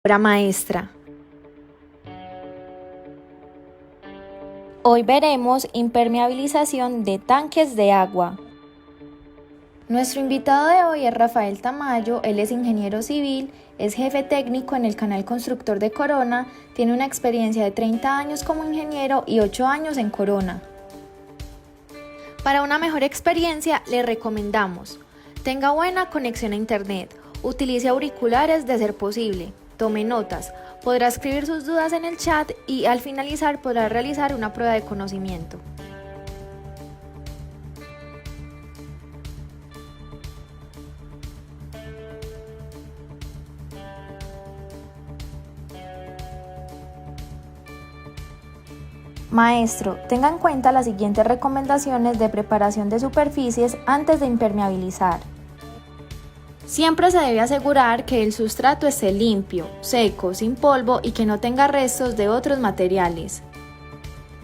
Obra maestra. Hoy veremos impermeabilización de tanques de agua. Nuestro invitado de hoy es Rafael Tamayo. Él es ingeniero civil, es jefe técnico en el canal constructor de Corona, tiene una experiencia de 30 años como ingeniero y 8 años en Corona. Para una mejor experiencia le recomendamos: tenga buena conexión a internet, utilice auriculares de ser posible, tome notas, podrá escribir sus dudas en el chat y al finalizar podrá realizar una prueba de conocimiento. Maestro, tenga en cuenta las siguientes recomendaciones de preparación de superficies antes de impermeabilizar. Siempre se debe asegurar que el sustrato esté limpio, seco, sin polvo y que no tenga restos de otros materiales.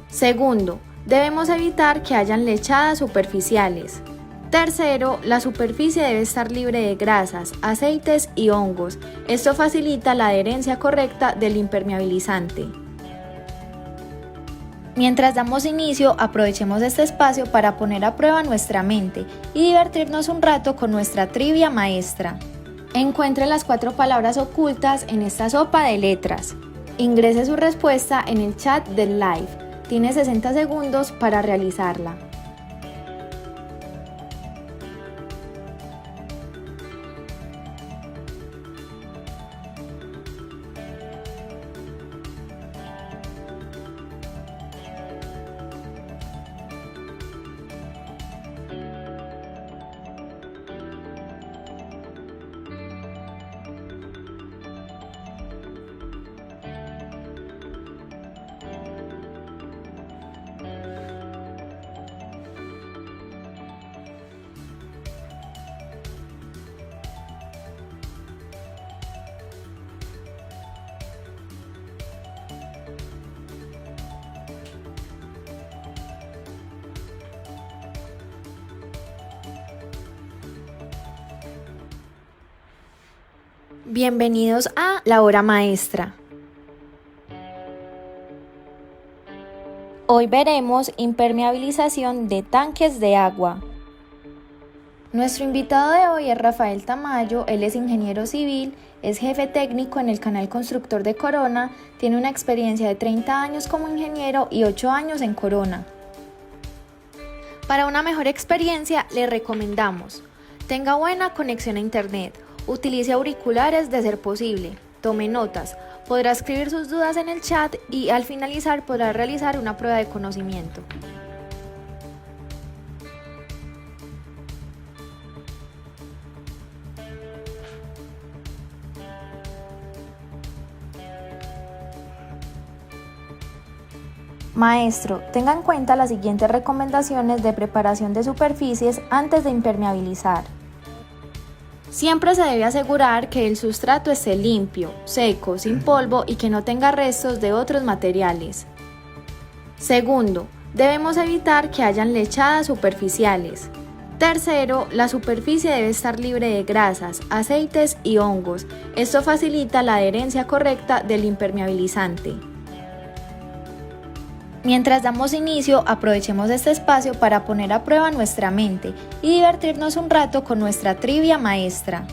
Segundo, debemos evitar que hayan lechadas superficiales. Tercero, la superficie debe estar libre de grasas, aceites y hongos. Esto facilita la adherencia correcta del impermeabilizante. Mientras damos inicio, aprovechemos este espacio para poner a prueba nuestra mente y divertirnos un rato con nuestra trivia maestra. Encuentre las 4 palabras ocultas en esta sopa de letras. Ingrese su respuesta en el chat del live. Tiene 60 segundos para realizarla. Bienvenidos a la hora maestra. Hoy veremos impermeabilización de tanques de agua. Nuestro invitado de hoy es Rafael Tamayo. Él es ingeniero civil, es jefe técnico en el canal constructor de Corona, tiene una experiencia de 30 años como ingeniero y 8 años en Corona. Para una mejor experiencia le recomendamos: tenga buena conexión a internet, utilice auriculares de ser posible, tome notas, podrá escribir sus dudas en el chat y al finalizar podrá realizar una prueba de conocimiento. Maestro, tenga en cuenta las siguientes recomendaciones de preparación de superficies antes de impermeabilizar. Siempre se debe asegurar que el sustrato esté limpio, seco, sin polvo y que no tenga restos de otros materiales. Segundo, debemos evitar que hayan lechadas superficiales. Tercero, la superficie debe estar libre de grasas, aceites y hongos. Esto facilita la adherencia correcta del impermeabilizante. Mientras damos inicio, aprovechemos este espacio para poner a prueba nuestra mente y divertirnos un rato con nuestra trivia maestra.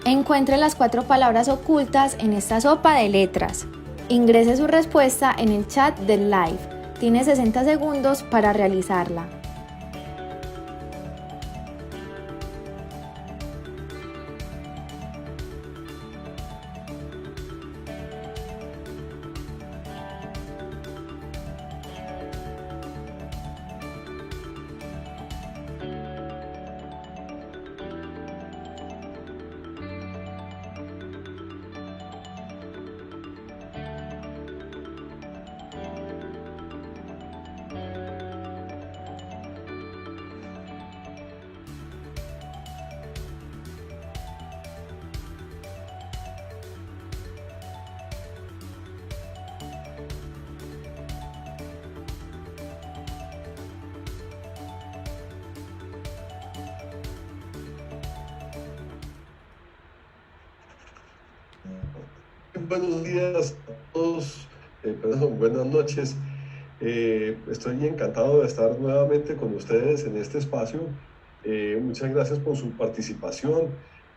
Encuentre las 4 palabras ocultas en esta sopa de letras. Ingrese su respuesta en el chat del live. Tiene 60 segundos para realizarla. buenos días a todos, buenas noches. Estoy encantado de estar nuevamente con ustedes en este espacio. Muchas gracias por su participación,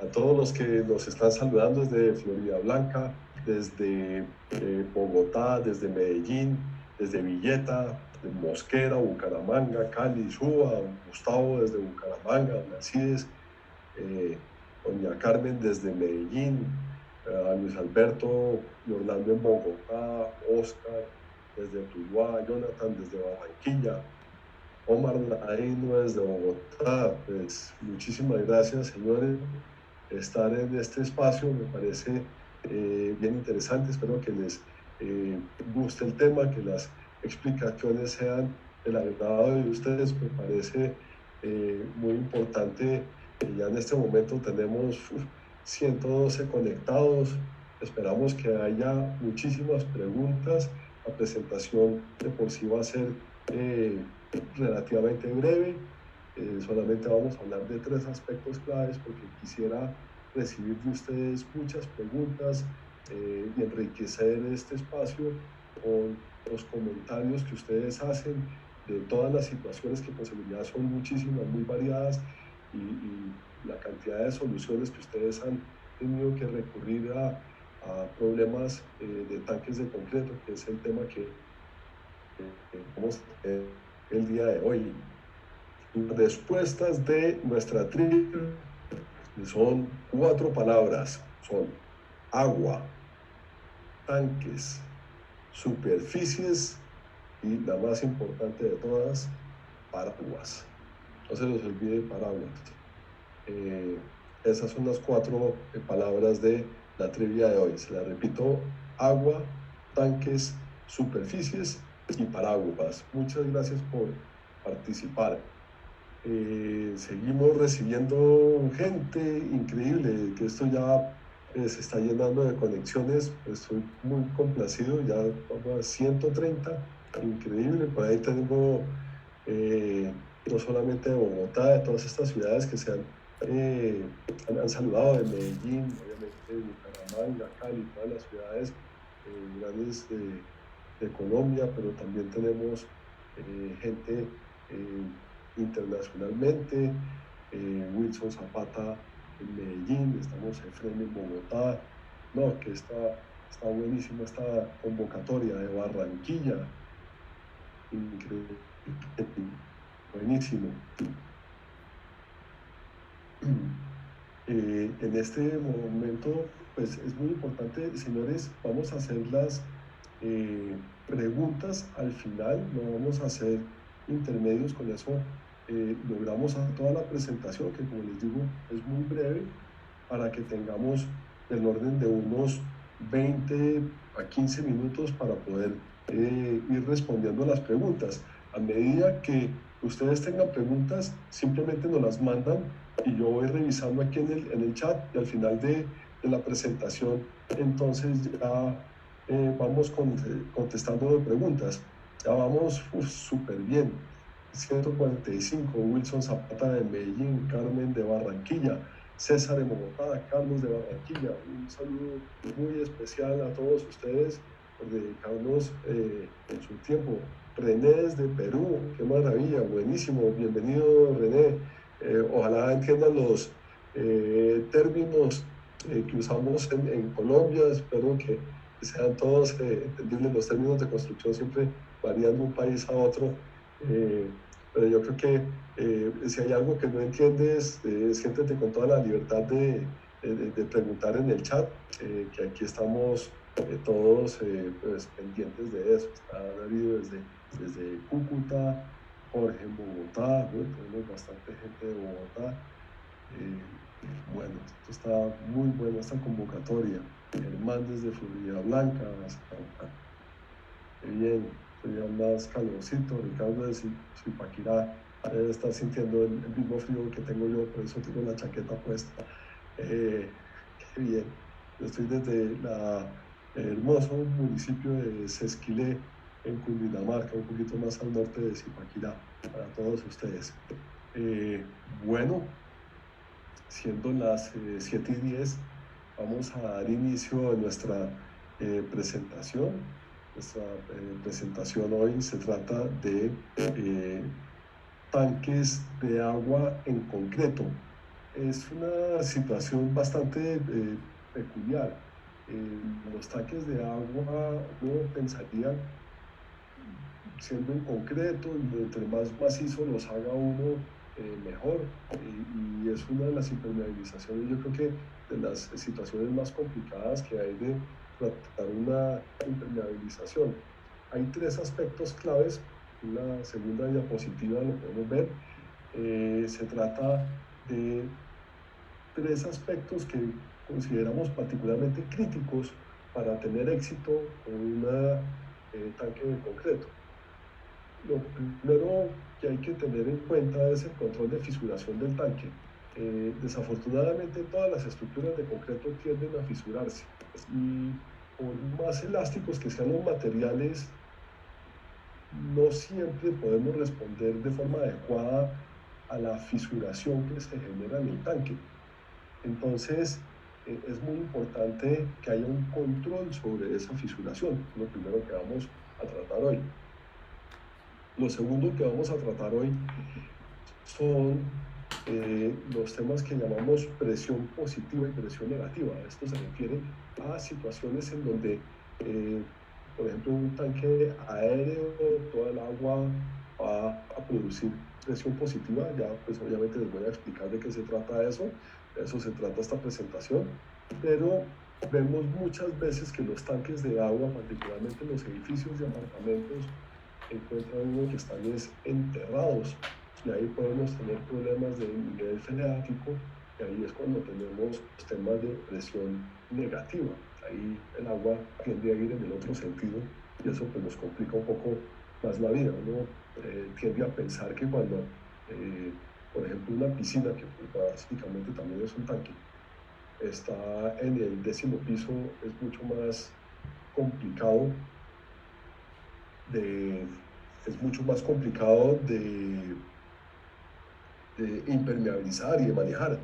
a todos los que nos están saludando desde Florida Blanca, desde Bogotá, desde Medellín, desde Villeta, de Mosquera, Bucaramanga, Cali, Suba, Gustavo desde Bucaramanga, don Alcides, doña Carmen desde Medellín, a Luis Alberto y Orlando en Bogotá, Oscar desde Tuluá, Jonathan desde Barranquilla, Omar Laino desde Bogotá. Pues muchísimas gracias, señores. Estar en este espacio me parece bien interesante. Espero que les guste el tema, que las explicaciones sean del agrado de ustedes. Me parece muy importante. Ya en este momento tenemos 112 conectados. Esperamos que haya muchísimas preguntas. La presentación de por sí va a ser relativamente breve. Solamente vamos a hablar de 3 aspectos claves porque quisiera recibir de ustedes muchas preguntas y enriquecer este espacio con los comentarios que ustedes hacen de todas las situaciones que con seguridad son muchísimas, muy variadas, y la cantidad de soluciones que ustedes han tenido que recurrir a problemas de tanques de concreto, que es el tema que vamos a tener el día de hoy. Las respuestas de nuestra tribu son 4 palabras, son agua, tanques, superficies y la más importante de todas, paraguas. No se los olvide paraguas. Esas son las 4 palabras de la trivia de hoy. Se la repito: agua, tanques, superficies y paraguas. Muchas gracias por participar. Seguimos recibiendo gente increíble, que esto ya se está llenando de conexiones. Estoy muy complacido, ya vamos a 130, increíble. Por ahí tengo no solamente de Bogotá, de todas estas ciudades que se han saludado, de Medellín, obviamente de Bucaramanga, Cali, todas las ciudades grandes de Colombia, pero también tenemos gente internacionalmente, Wilson Zapata en Medellín, estamos Efren en Bogotá. No, que está buenísima esta convocatoria de Barranquilla, increíble, buenísimo. En este momento, pues es muy importante, señores, vamos a hacer las preguntas al final, no vamos a hacer intermedios. Con eso logramos a toda la presentación, que como les digo es muy breve, para que tengamos el orden de unos 20 a 15 minutos para poder ir respondiendo las preguntas. A medida que ustedes tengan preguntas, simplemente nos las mandan y yo voy revisando aquí en el chat, y al final de la presentación entonces ya vamos contestando preguntas. Ya vamos súper bien. 145, Wilson Zapata de Medellín, Carmen de Barranquilla, César de Bogotá, Carlos de Barranquilla. Un saludo muy especial a todos ustedes por dedicarnos en su tiempo. René desde Perú, qué maravilla, buenísimo, bienvenido René. Ojalá entiendan los términos que usamos en Colombia. Espero que sean todos entendibles. Los términos de construcción siempre varían de un país a otro, pero yo creo que si hay algo que no entiendes, siéntete con toda la libertad de preguntar en el chat, que aquí estamos todos pues, pendientes de eso. Está Darío desde Cúcuta, Jorge en Bogotá, tenemos bastante gente de Bogotá. Bueno, esto está muy buena, esta convocatoria. Germán desde Florida Blanca, bien, ya más calorcito. Ricardo de Zipaquirá debe estar sintiendo el mismo frío que tengo yo, por eso tengo la chaqueta puesta. Qué bien. Yo estoy desde el hermoso municipio de Sesquilé, en Cundinamarca, un poquito más al norte de Zipaquirá, para todos ustedes. Bueno, siendo las 7:10, vamos a dar inicio a nuestra presentación. Nuestra presentación hoy se trata de tanques de agua en concreto. Es una situación bastante peculiar. Los tanques de agua, uno pensaría, siendo en concreto, y entre más macizo los haga uno, mejor. Y es una de las impermeabilizaciones, yo creo que de las situaciones más complicadas que hay de tratar una impermeabilización. Hay tres aspectos claves. En la segunda diapositiva lo podemos ver. Se trata de tres aspectos que consideramos particularmente críticos para tener éxito con un tanque de concreto. Lo primero que hay que tener en cuenta es el control de fisuración del tanque. Desafortunadamente todas las estructuras de concreto tienden a fisurarse, y por más elásticos que sean los materiales, no siempre podemos responder de forma adecuada a la fisuración que se genera en el tanque. Entonces, es muy importante que haya un control sobre esa fisuración, lo primero que vamos a tratar hoy. Lo segundo que vamos a tratar hoy son los temas que llamamos presión positiva y presión negativa. Esto se refiere a situaciones en donde, por ejemplo, un tanque aéreo, toda el agua va a producir presión positiva. Ya, pues obviamente les voy a explicar de qué se trata eso. De eso se trata esta presentación. Pero vemos muchas veces que los tanques de agua, particularmente en los edificios de apartamentos, encuentran uno que están enterrados, y ahí podemos tener problemas de nivel freático, y ahí es cuando tenemos temas de presión negativa. Ahí el agua tiende a ir en el otro sentido, y eso pues nos complica un poco más la vida. Uno tiende a pensar que cuando, por ejemplo, una piscina, que básicamente también es un tanque, está en el 10º piso, es mucho más complicado de impermeabilizar y de manejar,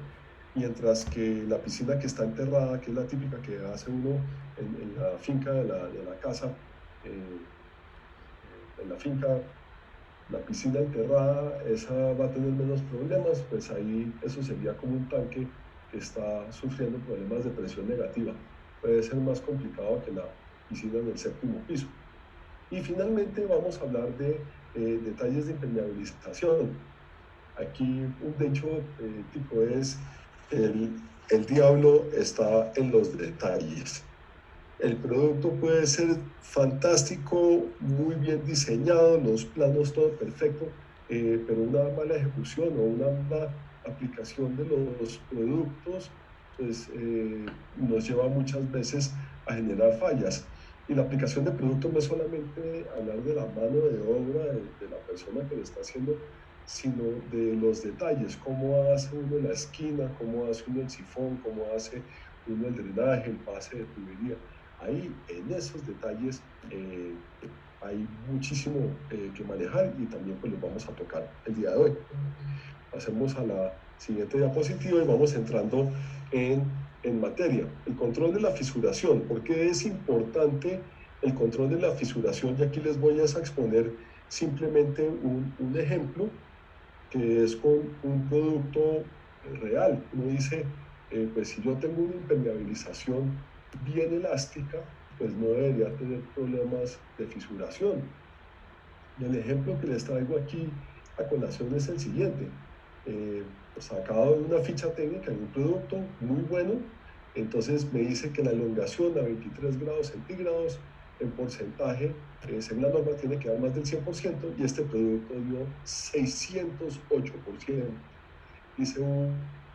mientras que la piscina que está enterrada, que es la típica que hace uno en la finca de la casa, en la finca, la piscina enterrada, esa va a tener menos problemas. Pues ahí eso sería como un tanque que está sufriendo problemas de presión negativa. Puede ser más complicado que la piscina en el 7º piso. Y finalmente vamos a hablar de detalles de impermeabilización. Aquí un dicho tipo es: el diablo está en los detalles. El producto puede ser fantástico, muy bien diseñado, los planos todo perfecto, pero una mala ejecución o una mala aplicación de los productos pues nos lleva muchas veces a generar fallas. Y la aplicación de producto no es solamente hablar de la mano de obra de la persona que lo está haciendo, sino de los detalles: cómo hace uno la esquina, cómo hace uno el sifón, cómo hace uno el drenaje, el pase de tubería. Ahí, en esos detalles, hay muchísimo que manejar, y también pues los vamos a tocar el día de hoy. Pasemos a la siguiente diapositiva y vamos entrando en materia. El control de la fisuración. ¿Por qué es importante el control de la fisuración? Y aquí les voy a exponer simplemente un ejemplo, que es con un producto real. Uno dice, pues si yo tengo una impermeabilización bien elástica, pues no debería tener problemas de fisuración. Y el ejemplo que les traigo aquí a colación es el siguiente. Sacado de una ficha técnica de un producto muy bueno, entonces me dice que la elongación a 23 grados centígrados en porcentaje, según la norma, tiene que dar más del 100%, y este producto dio 608%. Dice,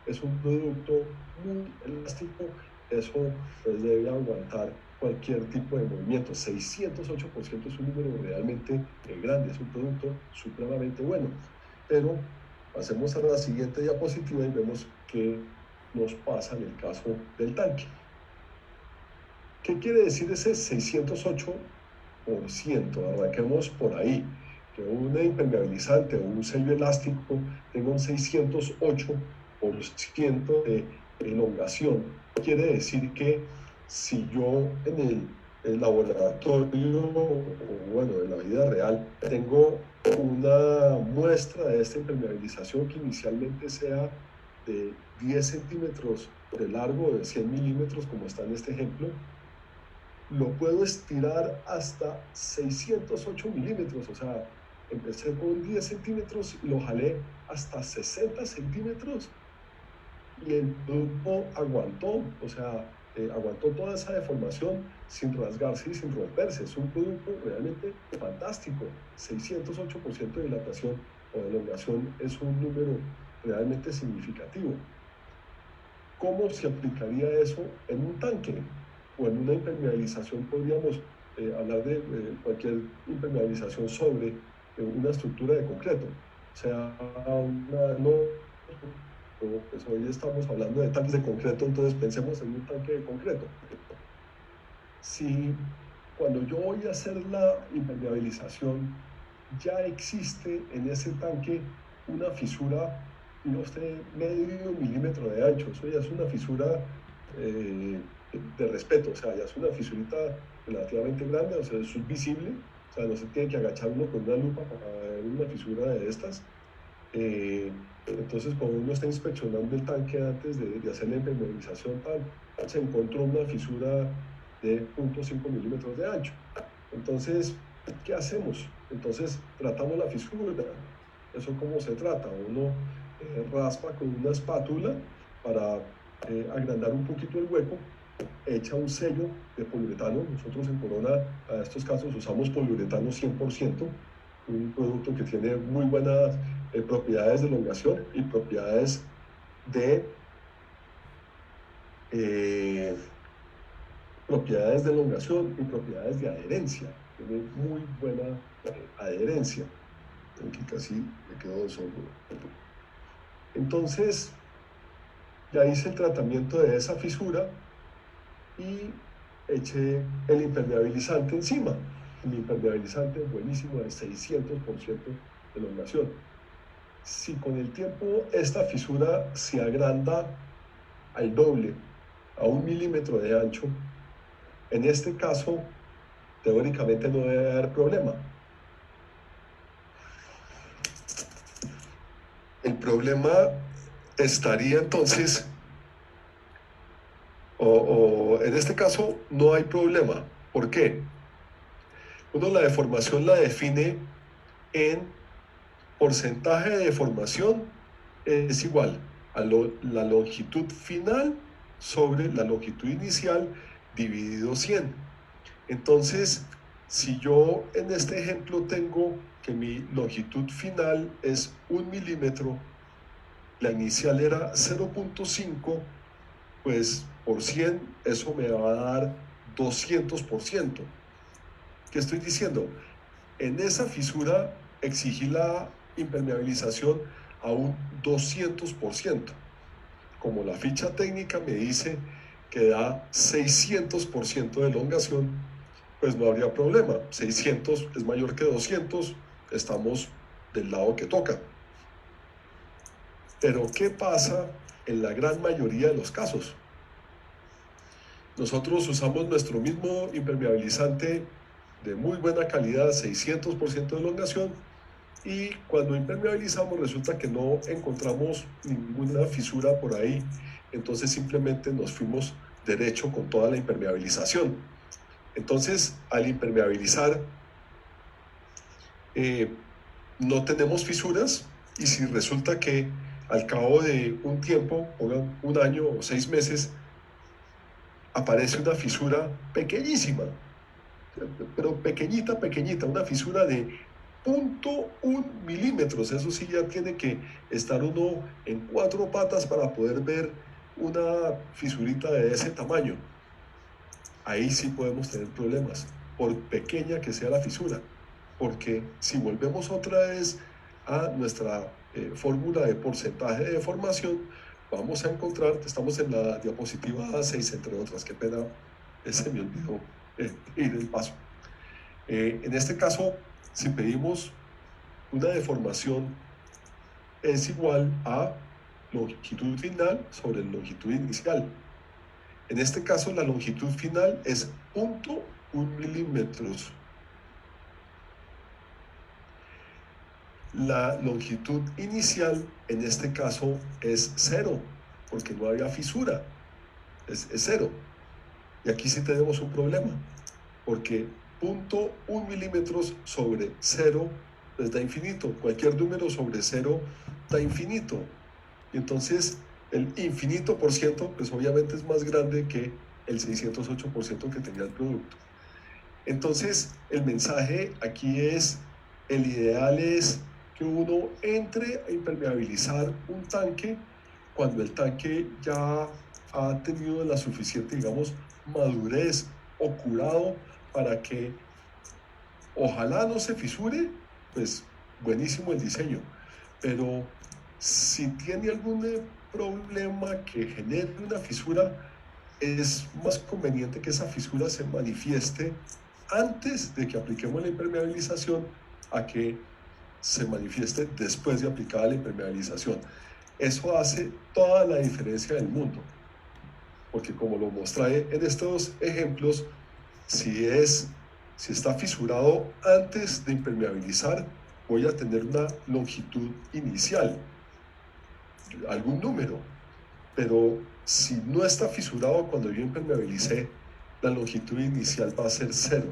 es un producto muy elástico, eso pues debe aguantar cualquier tipo de movimiento. 608% es un número realmente grande, es un producto supremamente bueno. Pero pasemos a la siguiente diapositiva y vemos qué nos pasa en el caso del tanque. ¿Qué quiere decir ese 608%? Arranquemos por ahí. Que un impermeabilizante o un sello elástico tenga un 608% de elongación. Quiere decir que si yo en el el laboratorio o bueno, de la vida real, tengo una muestra de esta impermeabilización que inicialmente sea de 10 centímetros de largo, de 100 milímetros, como está en este ejemplo, lo puedo estirar hasta 608 milímetros, o sea, empecé con 10 centímetros y lo jalé hasta 60 centímetros y el producto aguantó, o sea, aguantó toda esa deformación sin rasgarse y sin romperse. Es un producto realmente fantástico. 608% de dilatación o de elongación es un número realmente significativo. ¿Cómo se aplicaría eso en un tanque o en una impermeabilización? Podríamos hablar de cualquier impermeabilización sobre una estructura de concreto, o sea, pues hoy estamos hablando de tanques de concreto, entonces pensemos en un tanque de concreto. Si cuando yo voy a hacer la impermeabilización ya existe en ese tanque una fisura, no sé, medio milímetro de ancho, eso ya es una fisura de respeto, o sea, ya es una fisurita relativamente grande, o sea, eso es visible, o sea, no se tiene que agachar uno con una lupa para ver una fisura de estas. Entonces, cuando uno está inspeccionando el tanque antes de hacer la impermeabilización, se encontró una fisura de 0.5 milímetros de ancho. Entonces, ¿qué hacemos? Entonces, tratamos la fisura. ¿Eso cómo se trata? Uno raspa con una espátula para agrandar un poquito el hueco, echa un sello de poliuretano. Nosotros en Corona, a estos casos, usamos poliuretano 100%, un producto que tiene muy buenas propiedades de elongación y propiedades de eh, propiedades de elongación y propiedades de adherencia. Tiene muy buena adherencia. Aquí casi me quedó solo. Entonces, ya hice el tratamiento de esa fisura y eché el impermeabilizante encima. Mi impermeabilizante buenísimo de 600% de elongación. Si con el tiempo esta fisura se agranda al doble, a 1 milímetro de ancho, en este caso, teóricamente no debe haber problema. El problema estaría entonces, o en este caso no hay problema. ¿Por qué? Uno la deformación la define en porcentaje de deformación es igual a la longitud final sobre la longitud inicial dividido 100. Entonces, si yo en este ejemplo tengo que mi longitud final es 1 milímetro, la inicial era 0.5, pues por 100 eso me va a dar 200%. ¿Qué estoy diciendo? En esa fisura exigí la impermeabilización a un 200%. Como la ficha técnica me dice que da 600% de elongación, pues no habría problema. 600 es mayor que 200, estamos del lado que toca. Pero ¿qué pasa en la gran mayoría de los casos? Nosotros usamos nuestro mismo impermeabilizante de muy buena calidad, 600% de elongación, y cuando impermeabilizamos resulta que no encontramos ninguna fisura por ahí, entonces simplemente nos fuimos derecho con toda la impermeabilización. Entonces, al impermeabilizar, no tenemos fisuras, y si resulta que al cabo de un tiempo, un año o 6 meses, aparece una fisura pequeñísima, pero pequeñita, pequeñita, una fisura de 0.1 milímetros. Eso sí, ya tiene que estar uno en 4 patas para poder ver una fisurita de ese tamaño. Ahí sí podemos tener problemas, por pequeña que sea la fisura, porque si volvemos otra vez a nuestra fórmula de porcentaje de deformación, vamos a encontrar, estamos en la diapositiva 6, entre otras, qué pena, se me olvidó ir el paso. En este caso, si pedimos una deformación es igual a longitud final sobre longitud inicial. En este caso, la longitud final es milímetros. La longitud inicial en este caso es 0, porque no había fisura, es 0. Y aquí sí tenemos un problema, porque 0.1 milímetros sobre 0 pues da infinito. Cualquier número sobre 0 da infinito. Y entonces el infinito por ciento pues obviamente es más grande que el 608% que tenía el producto. Entonces el mensaje aquí es, el ideal es que uno entre a impermeabilizar un tanque cuando el tanque ya ha tenido la suficiente, digamos, madurez o curado para que ojalá no se fisure, pues buenísimo el diseño, pero si tiene algún problema que genere una fisura, es más conveniente que esa fisura se manifieste antes de que apliquemos la impermeabilización a que se manifieste después de aplicada la impermeabilización. Eso hace toda la diferencia del mundo, porque como lo mostré en estos ejemplos, si está fisurado antes de impermeabilizar, voy a tener una longitud inicial, algún número, pero si no está fisurado cuando yo impermeabilicé, la longitud inicial va a ser 0,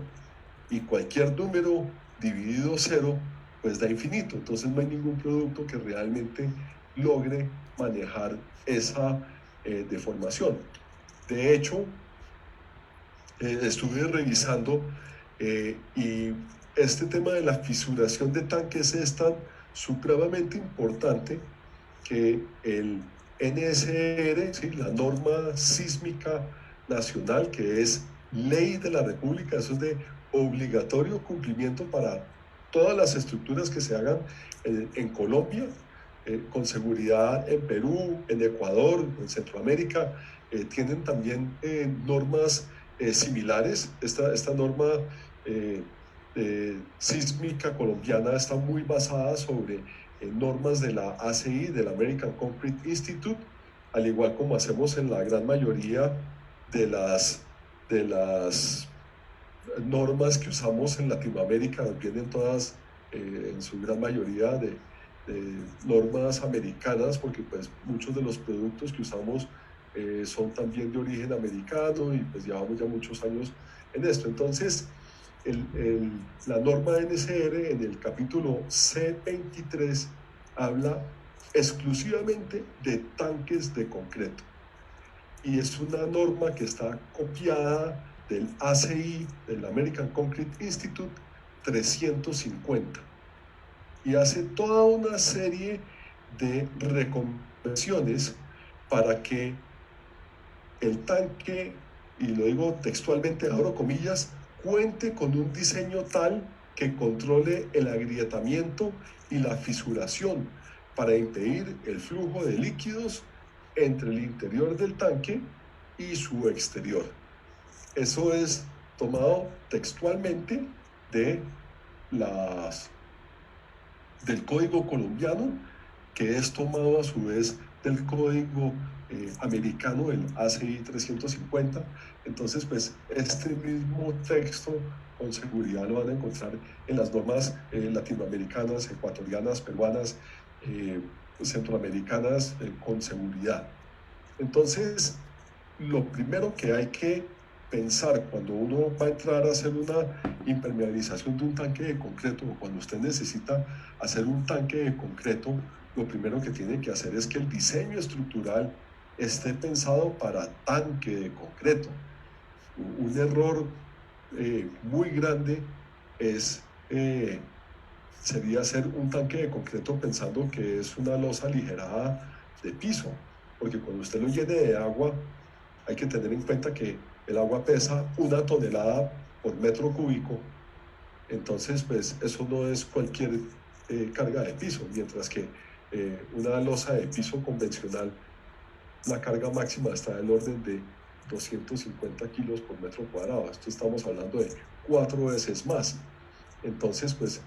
y cualquier número dividido 0 pues da infinito. Entonces no hay ningún producto que realmente logre manejar esa deformación. De hecho, estuve revisando y este tema de la fisuración de tanques es tan supremamente importante que el NSR, ¿sí?, la norma sísmica nacional, que es ley de la República, eso es de obligatorio cumplimiento para todas las estructuras que se hagan en Colombia, con seguridad en Perú, en Ecuador, en Centroamérica, tienen también normas similares. Esta norma sísmica colombiana está muy basada sobre normas de la ACI, del American Concrete Institute, al igual como hacemos en la gran mayoría de las normas que usamos en Latinoamérica. Vienen todas en su gran mayoría de normas americanas, porque pues muchos de los productos que usamos son también de origen americano y pues llevamos ya muchos años en esto. Entonces la norma NSR en el capítulo C23 habla exclusivamente de tanques de concreto, y es una norma que está copiada del ACI, del American Concrete Institute 350, y hace toda una serie de recomendaciones para que el tanque, y lo digo textualmente, abro comillas, cuente con un diseño tal que controle el agrietamiento y la fisuración para impedir el flujo de líquidos entre el interior del tanque y su exterior. Eso es tomado textualmente del Código colombiano, que es tomado a su vez del Código americano, el ACI 350. Entonces, pues este mismo texto con seguridad lo van a encontrar en las normas latinoamericanas, ecuatorianas, peruanas, centroamericanas, con seguridad. Entonces, lo primero que hay que pensar cuando uno va a entrar a hacer una impermeabilización de un tanque de concreto, o cuando usted necesita hacer un tanque de concreto, lo primero que tiene que hacer es que el diseño estructural esté pensado para tanque de concreto. Un error muy grande sería hacer un tanque de concreto pensando que es una losa aligerada de piso, porque cuando usted lo llene de agua, hay que tener en cuenta que el agua pesa 1 tonelada por metro cúbico. Entonces, pues eso no es cualquier carga de piso, mientras que una losa de piso convencional, la carga máxima está del orden de 250 kilos por metro cuadrado. Esto estamos hablando de 4 veces más. Entonces, pues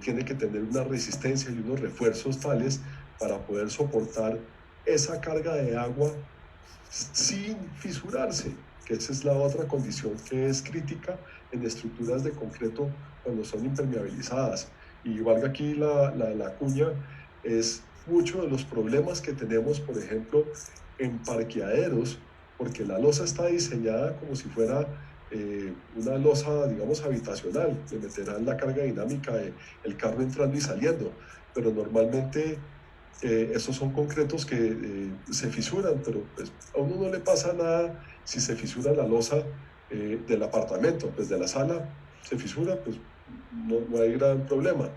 tiene que tener una resistencia y unos refuerzos tales para poder soportar esa carga de agua sin fisurarse, que esa es la otra condición que es crítica en estructuras de concreto cuando son impermeabilizadas. Y valga aquí la cuña, es muchos de los problemas que tenemos, por ejemplo, en parqueaderos, porque la losa está diseñada como si fuera una losa, digamos, habitacional. Le meterán la carga dinámica del carro entrando y saliendo, pero normalmente esos son concretos que se fisuran, pero pues, a uno no le pasa nada si se fisura la losa del apartamento, pues de la sala se fisura, pues no hay gran problema.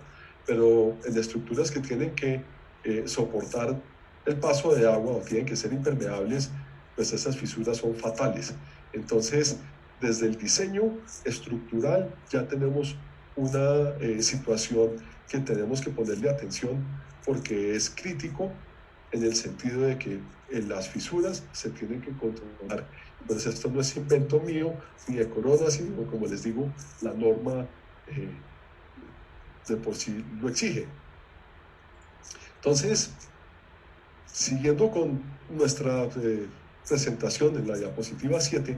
Pero en estructuras que tienen que soportar el paso de agua o tienen que ser impermeables, pues esas fisuras son fatales. Entonces, desde el diseño estructural ya tenemos una situación que tenemos que ponerle atención porque es crítico en el sentido de que las fisuras se tienen que controlar. Entonces esto no es invento mío ni de Corona, sino como les digo, la norma de por sí lo exige. Entonces, siguiendo con nuestra presentación en la diapositiva 7,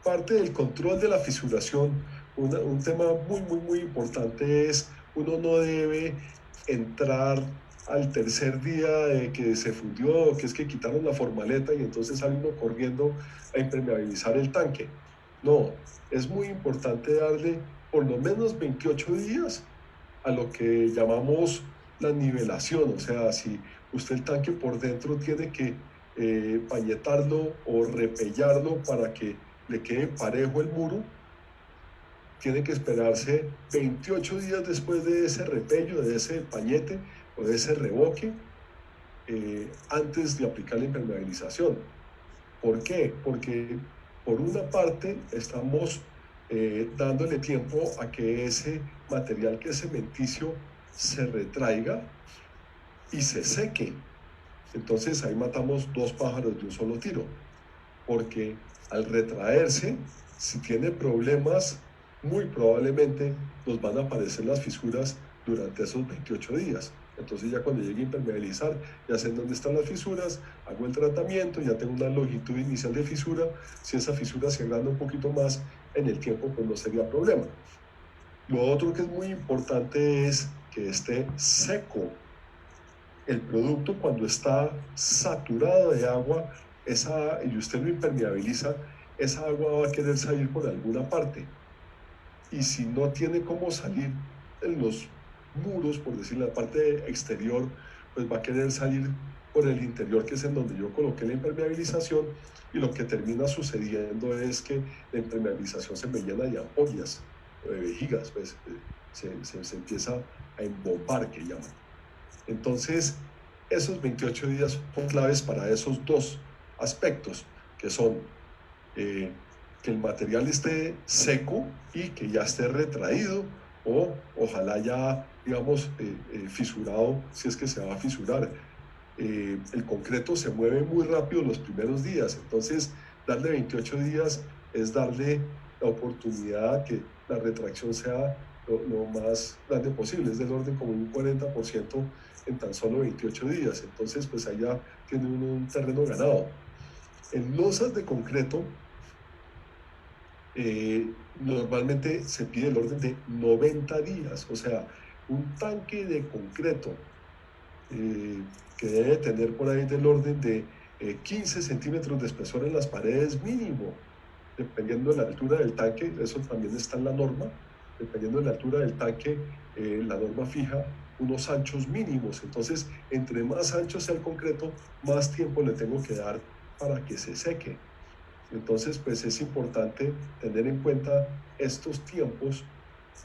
parte del control de la fisuración, un tema muy importante es uno no debe entrar al tercer día de que se fundió, que es que quitaron la formaleta y entonces sale uno corriendo a impermeabilizar el tanque. No, es muy importante darle por lo menos 28 días a lo que llamamos la nivelación, o sea, si usted el tanque por dentro tiene que pañetarlo o repellarlo para que le quede parejo el muro, tiene que esperarse 28 días después de ese repello, de ese pañete o de ese revoque, antes de aplicar la impermeabilización. ¿Por qué? Porque por una parte estamos dándole tiempo a que ese material que es cementicio se retraiga y se seque. Entonces ahí matamos dos pájaros de un solo tiro, porque al retraerse, si tiene problemas, muy probablemente nos van a aparecer las fisuras durante esos 28 días. Entonces ya cuando llegue a impermeabilizar, ya sé dónde están las fisuras, hago el tratamiento, ya tengo una longitud inicial de fisura. Si esa fisura se agranda un poquito más en el tiempo, pues no sería problema. Lo otro que es muy importante es que esté seco. El producto cuando está saturado de agua, y usted lo impermeabiliza, esa agua va a querer salir por alguna parte. Y si no tiene cómo salir en los muros, por decir la parte exterior, pues va a querer salir por el interior, que es en donde yo coloqué la impermeabilización, y lo que termina sucediendo es que la impermeabilización se me llena de ampollas o de vejigas, pues se empieza a embombar, que llaman. Entonces, esos 28 días son claves para esos dos aspectos, que son que el material esté seco y que ya esté retraído, o ojalá ya, digamos, fisurado, si es que se va a fisurar. El concreto se mueve muy rápido los primeros días, entonces darle 28 días es darle la oportunidad a que la retracción sea lo más grande posible, es del orden como un 40% en tan solo 28 días, entonces pues allá tiene uno un terreno ganado. En losas de concreto, normalmente se pide el orden de 90 días, o sea, un tanque de concreto que debe tener por ahí del orden de 15 centímetros de espesor en las paredes mínimo, dependiendo de la altura del tanque, eso también está en la norma, dependiendo de la altura del tanque, la norma fija unos anchos mínimos, entonces entre más ancho sea el concreto, más tiempo le tengo que dar para que se seque. Entonces, pues es importante tener en cuenta estos tiempos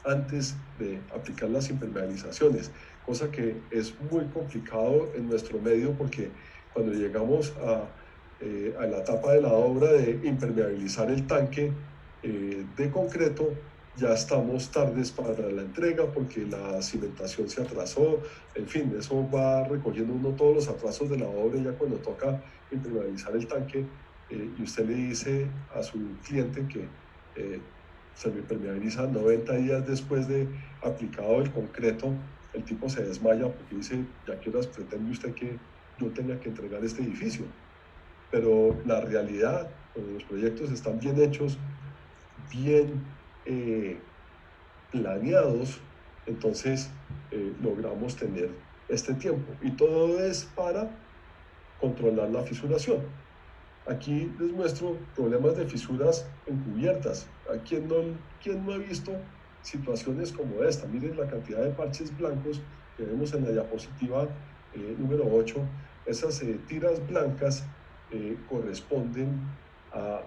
antes de aplicar las impermeabilizaciones, cosa que es muy complicado en nuestro medio porque cuando llegamos a la etapa de la obra de impermeabilizar el tanque de concreto, ya estamos tardes para la entrega porque la cimentación se atrasó, en fin, eso va recogiendo uno todos los atrasos de la obra ya cuando toca impermeabilizar el tanque y usted le dice a su cliente que se lo impermeabiliza 90 días después de aplicado el concreto, el tipo se desmaya porque dice, ya que horas pretende usted que yo tenga que entregar este edificio. Pero la realidad cuando los proyectos están bien hechos, bien planeados, entonces logramos tener este tiempo. Y todo es para controlar la fisuración. Aquí les muestro problemas de fisuras encubiertas. ¿Quién no ha visto situaciones como esta? Miren la cantidad de parches blancos que vemos en la diapositiva número 8. Esas tiras blancas corresponden a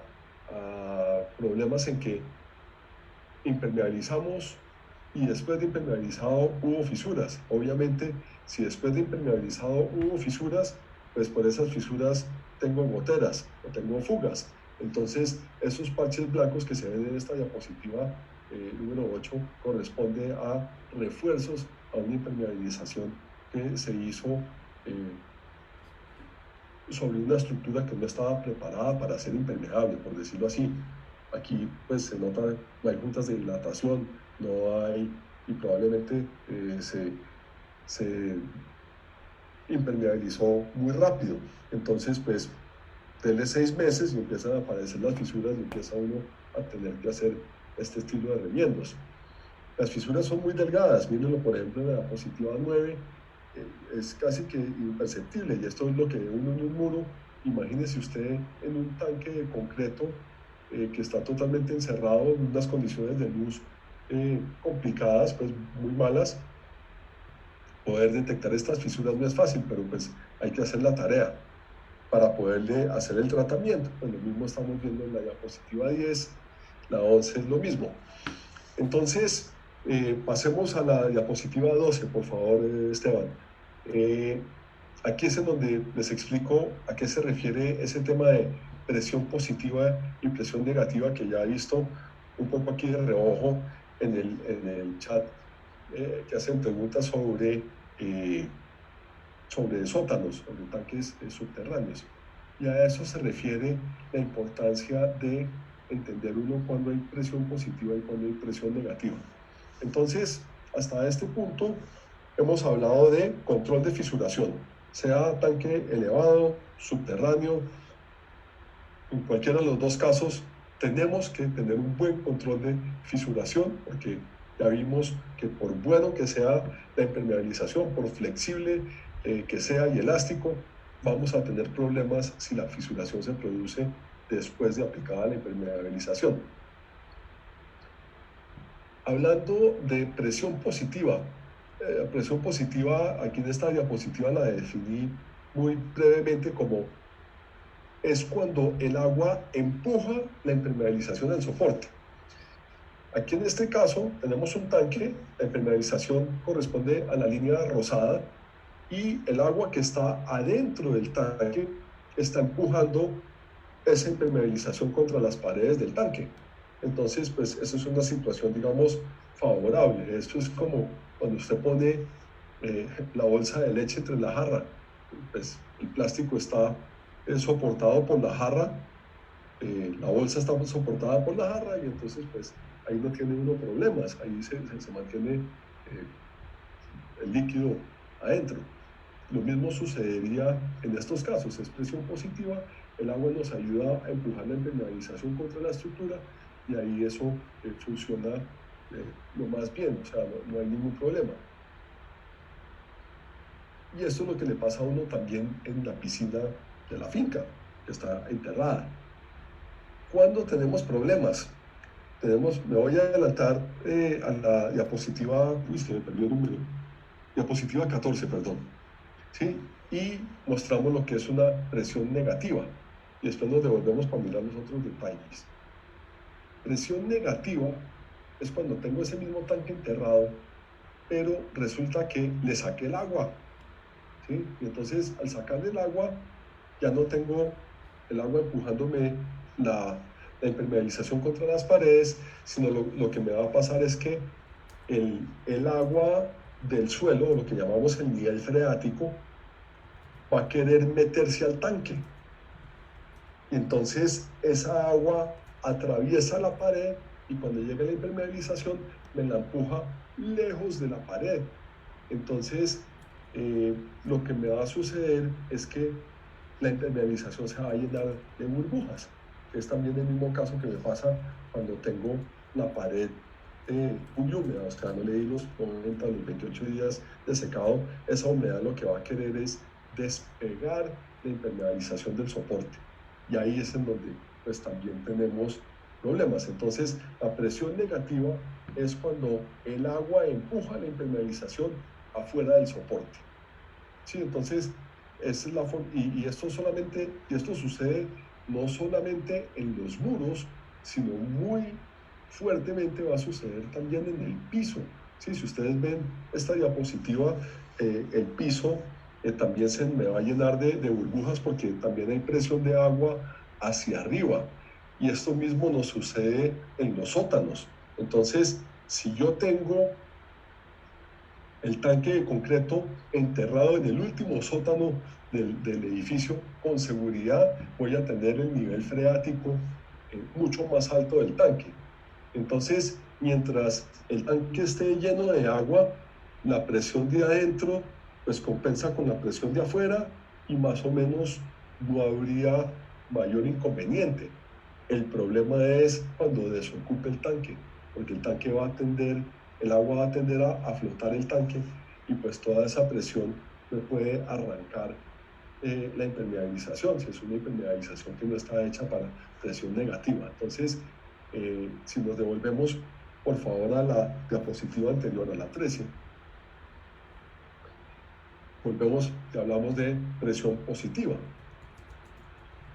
problemas en que impermeabilizamos y después de impermeabilizado hubo fisuras. Obviamente, si después de impermeabilizado hubo fisuras, pues por esas fisuras tengo goteras o tengo fugas. Entonces, esos parches blancos que se ven en esta diapositiva número 8 corresponde a refuerzos a una impermeabilización que se hizo sobre una estructura que no estaba preparada para ser impermeable, por decirlo así. Aquí pues se nota, no hay juntas de dilatación, no hay, y probablemente se impermeabilizó muy rápido. Entonces pues denle 6 meses y empiezan a aparecer las fisuras y empieza uno a tener que hacer este estilo de remiendos. Las fisuras son muy delgadas, mírenlo por ejemplo en la diapositiva 9, es casi que imperceptible, y esto es lo que ve uno en un muro. Imagínese usted en un tanque de concreto que está totalmente encerrado en unas condiciones de luz complicadas, pues muy malas. Poder detectar estas fisuras no es fácil, pero pues hay que hacer la tarea para poderle hacer el tratamiento. Pues lo mismo estamos viendo en la diapositiva 10, la 11 es lo mismo. Entonces, pasemos a la diapositiva 12, por favor, Esteban. Aquí es en donde les explico a qué se refiere ese tema de presión positiva y presión negativa que ya he visto un poco aquí de reojo en el chat, que hacen preguntas sobre sótanos, sobre tanques subterráneos. Y a eso se refiere la importancia de entender uno cuando hay presión positiva y cuando hay presión negativa. Entonces, hasta este punto hemos hablado de control de fisuración, sea tanque elevado, subterráneo. En cualquiera de los dos casos tenemos que tener un buen control de fisuración, porque ya vimos que por bueno que sea la impermeabilización, por flexible que sea y elástico, vamos a tener problemas si la fisuración se produce después de aplicada la impermeabilización. Hablando de presión positiva, aquí en esta diapositiva la definí muy brevemente como es cuando el agua empuja la impermeabilización del soporte. Aquí en este caso tenemos un tanque, la impermeabilización corresponde a la línea rosada y el agua que está adentro del tanque está empujando esa impermeabilización contra las paredes del tanque. Entonces, pues eso es una situación, digamos, favorable. Esto es como cuando usted pone la bolsa de leche entre la jarra. Pues el plástico está soportado por la jarra, la bolsa está soportada por la jarra y entonces pues ahí no tiene uno problemas, ahí se mantiene el líquido adentro. Lo mismo sucedería en estos casos, es presión positiva, el agua nos ayuda a empujar la impermeabilización contra la estructura y ahí eso funciona lo más bien, o sea, no hay ningún problema. Y esto es lo que le pasa a uno también en la piscina de la finca, que está enterrada. ¿Cuándo tenemos problemas? Me voy a adelantar a la diapositiva, se me perdió el número, diapositiva 14, perdón. ¿Sí? Y mostramos lo que es una presión negativa. Y después nos devolvemos para mirar los otros detalles. Presión negativa es cuando tengo ese mismo tanque enterrado, pero resulta que le saqué el agua. ¿Sí? Y entonces al sacarle el agua, ya no tengo el agua empujándome la impermeabilización contra las paredes, sino lo que me va a pasar es que el agua del suelo, lo que llamamos el nivel freático, va a querer meterse al tanque. Y entonces esa agua atraviesa la pared y cuando llega la impermeabilización me la empuja lejos de la pared. Entonces lo que me va a suceder es que la impermeabilización se va a llenar de burbujas. que es también el mismo caso que me pasa cuando tengo la pared muy húmeda, o sea, no le di los 90 o los 28 días de secado. Esa humedad lo que va a querer es despegar la impermeabilización del soporte, y ahí es en donde pues también tenemos problemas. Entonces, la presión negativa es cuando el agua empuja la impermeabilización afuera del soporte. Sí, entonces, esa es la forma, y esto sucede no solamente en los muros, sino muy fuertemente va a suceder también en el piso. Sí, si ustedes ven esta diapositiva, el piso también se me va a llenar de burbujas porque también hay presión de agua hacia arriba. Y esto mismo nos sucede en los sótanos. Entonces, si yo tengo el tanque de concreto enterrado en el último sótano del edificio, con seguridad voy a tener el nivel freático mucho más alto del tanque. Entonces, mientras el tanque esté lleno de agua, la presión de adentro pues compensa con la presión de afuera y más o menos no habría mayor inconveniente. El problema es cuando desocupe el tanque, porque el agua va a tender a flotar el tanque, y pues toda esa presión me puede arrancar la impermeabilización, si es una impermeabilización que no está hecha para presión negativa. Entonces, si nos devolvemos por favor a la diapositiva anterior, a la 13, volvemos y hablamos de presión positiva.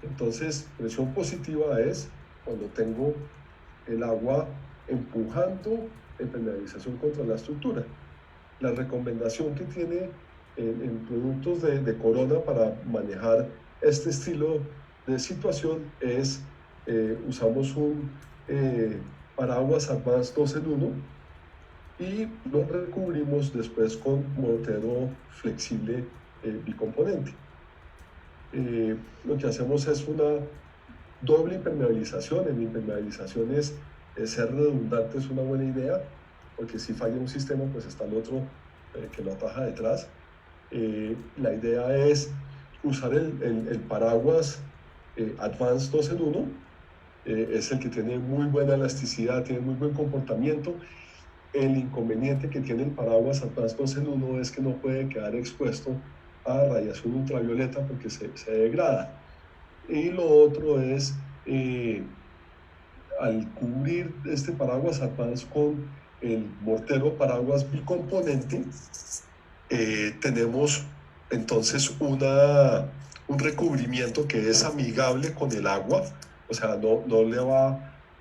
Entonces, presión positiva es cuando tengo el agua empujando la impermeabilización contra la estructura. La recomendación que tiene en productos de Corona para manejar este estilo de situación es usamos un paraguas Advanced 2 en 1 y lo recubrimos después con mortero flexible bicomponente. Lo que hacemos es una doble impermeabilización. En impermeabilizaciones ser redundante es una buena idea, porque si falla un sistema pues está el otro que lo ataja detrás. La idea es usar el paraguas Advanced 2 en 1, es el que tiene muy buena elasticidad, tiene muy buen comportamiento. El inconveniente que tiene el paraguas Advanced 2 en 1 es que no puede quedar expuesto a radiación ultravioleta porque se degrada. Y lo otro es, al cubrir este paraguas Advanced con el mortero paraguas bicomponente, tenemos entonces un recubrimiento que es amigable con el agua, o sea,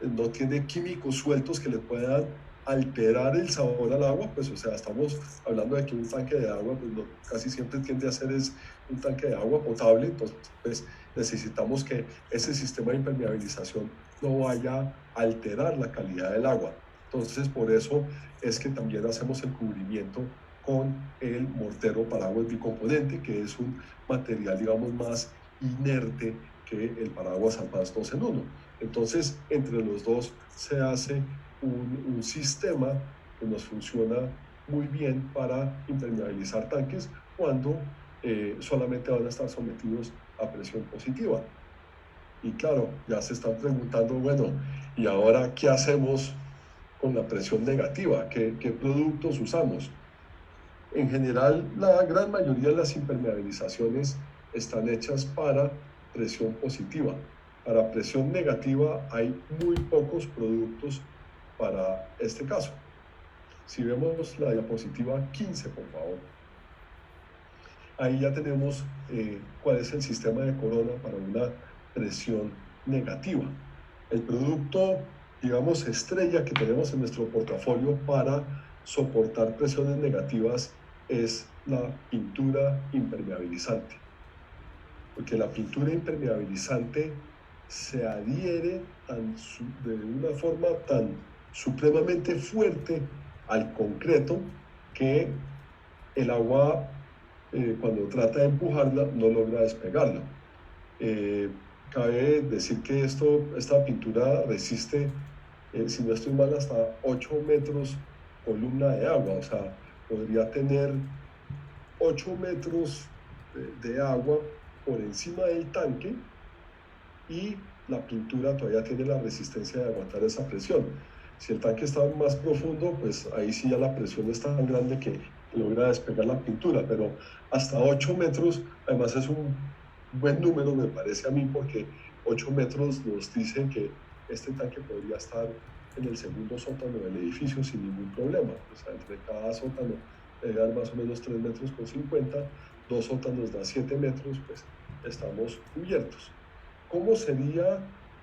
no tiene químicos sueltos que le puedan alterar el sabor al agua. Pues, o sea, estamos hablando de que un tanque de agua, pues casi siempre tiende a ser es un tanque de agua potable. Entonces, pues, necesitamos que ese sistema de impermeabilización no vaya a alterar la calidad del agua. Entonces, por eso es que también hacemos el cubrimiento con el mortero paraguas bicomponente, que es un material, digamos, más inerte que el paraguas Advanced 2 en 1. Entonces, entre los dos se hace un sistema que nos funciona muy bien para impermeabilizar tanques cuando solamente van a estar sometidos a presión positiva. Y claro, ya se están preguntando, bueno, ¿y ahora qué hacemos con la presión negativa? ¿Qué productos usamos? En general, la gran mayoría de las impermeabilizaciones están hechas para presión positiva. Para presión negativa hay muy pocos productos para este caso. Si vemos la diapositiva 15, por favor. Ahí ya tenemos cuál es el sistema de Corona para una presión negativa. El producto, digamos, estrella que tenemos en nuestro portafolio para soportar presiones negativas es la pintura impermeabilizante, porque la pintura impermeabilizante se adhiere de una forma tan supremamente fuerte al concreto que el agua, cuando trata de empujarla, no logra despegarlo. Cabe decir que esta pintura resiste, si no estoy mal, hasta 8 metros columna de agua. O sea, podría tener 8 metros de agua por encima del tanque, y la pintura todavía tiene la resistencia de aguantar esa presión. Si el tanque está más profundo, pues ahí sí ya la presión es tan grande que logra despegar la pintura, pero hasta 8 metros, además es un buen número me parece a mí, porque 8 metros nos dicen que este tanque podría estar en el segundo sótano del edificio sin ningún problema. O sea, entre cada sótano debe dar más o menos 3 metros con 50, dos sótanos da 7 metros, pues estamos cubiertos. ¿Cómo sería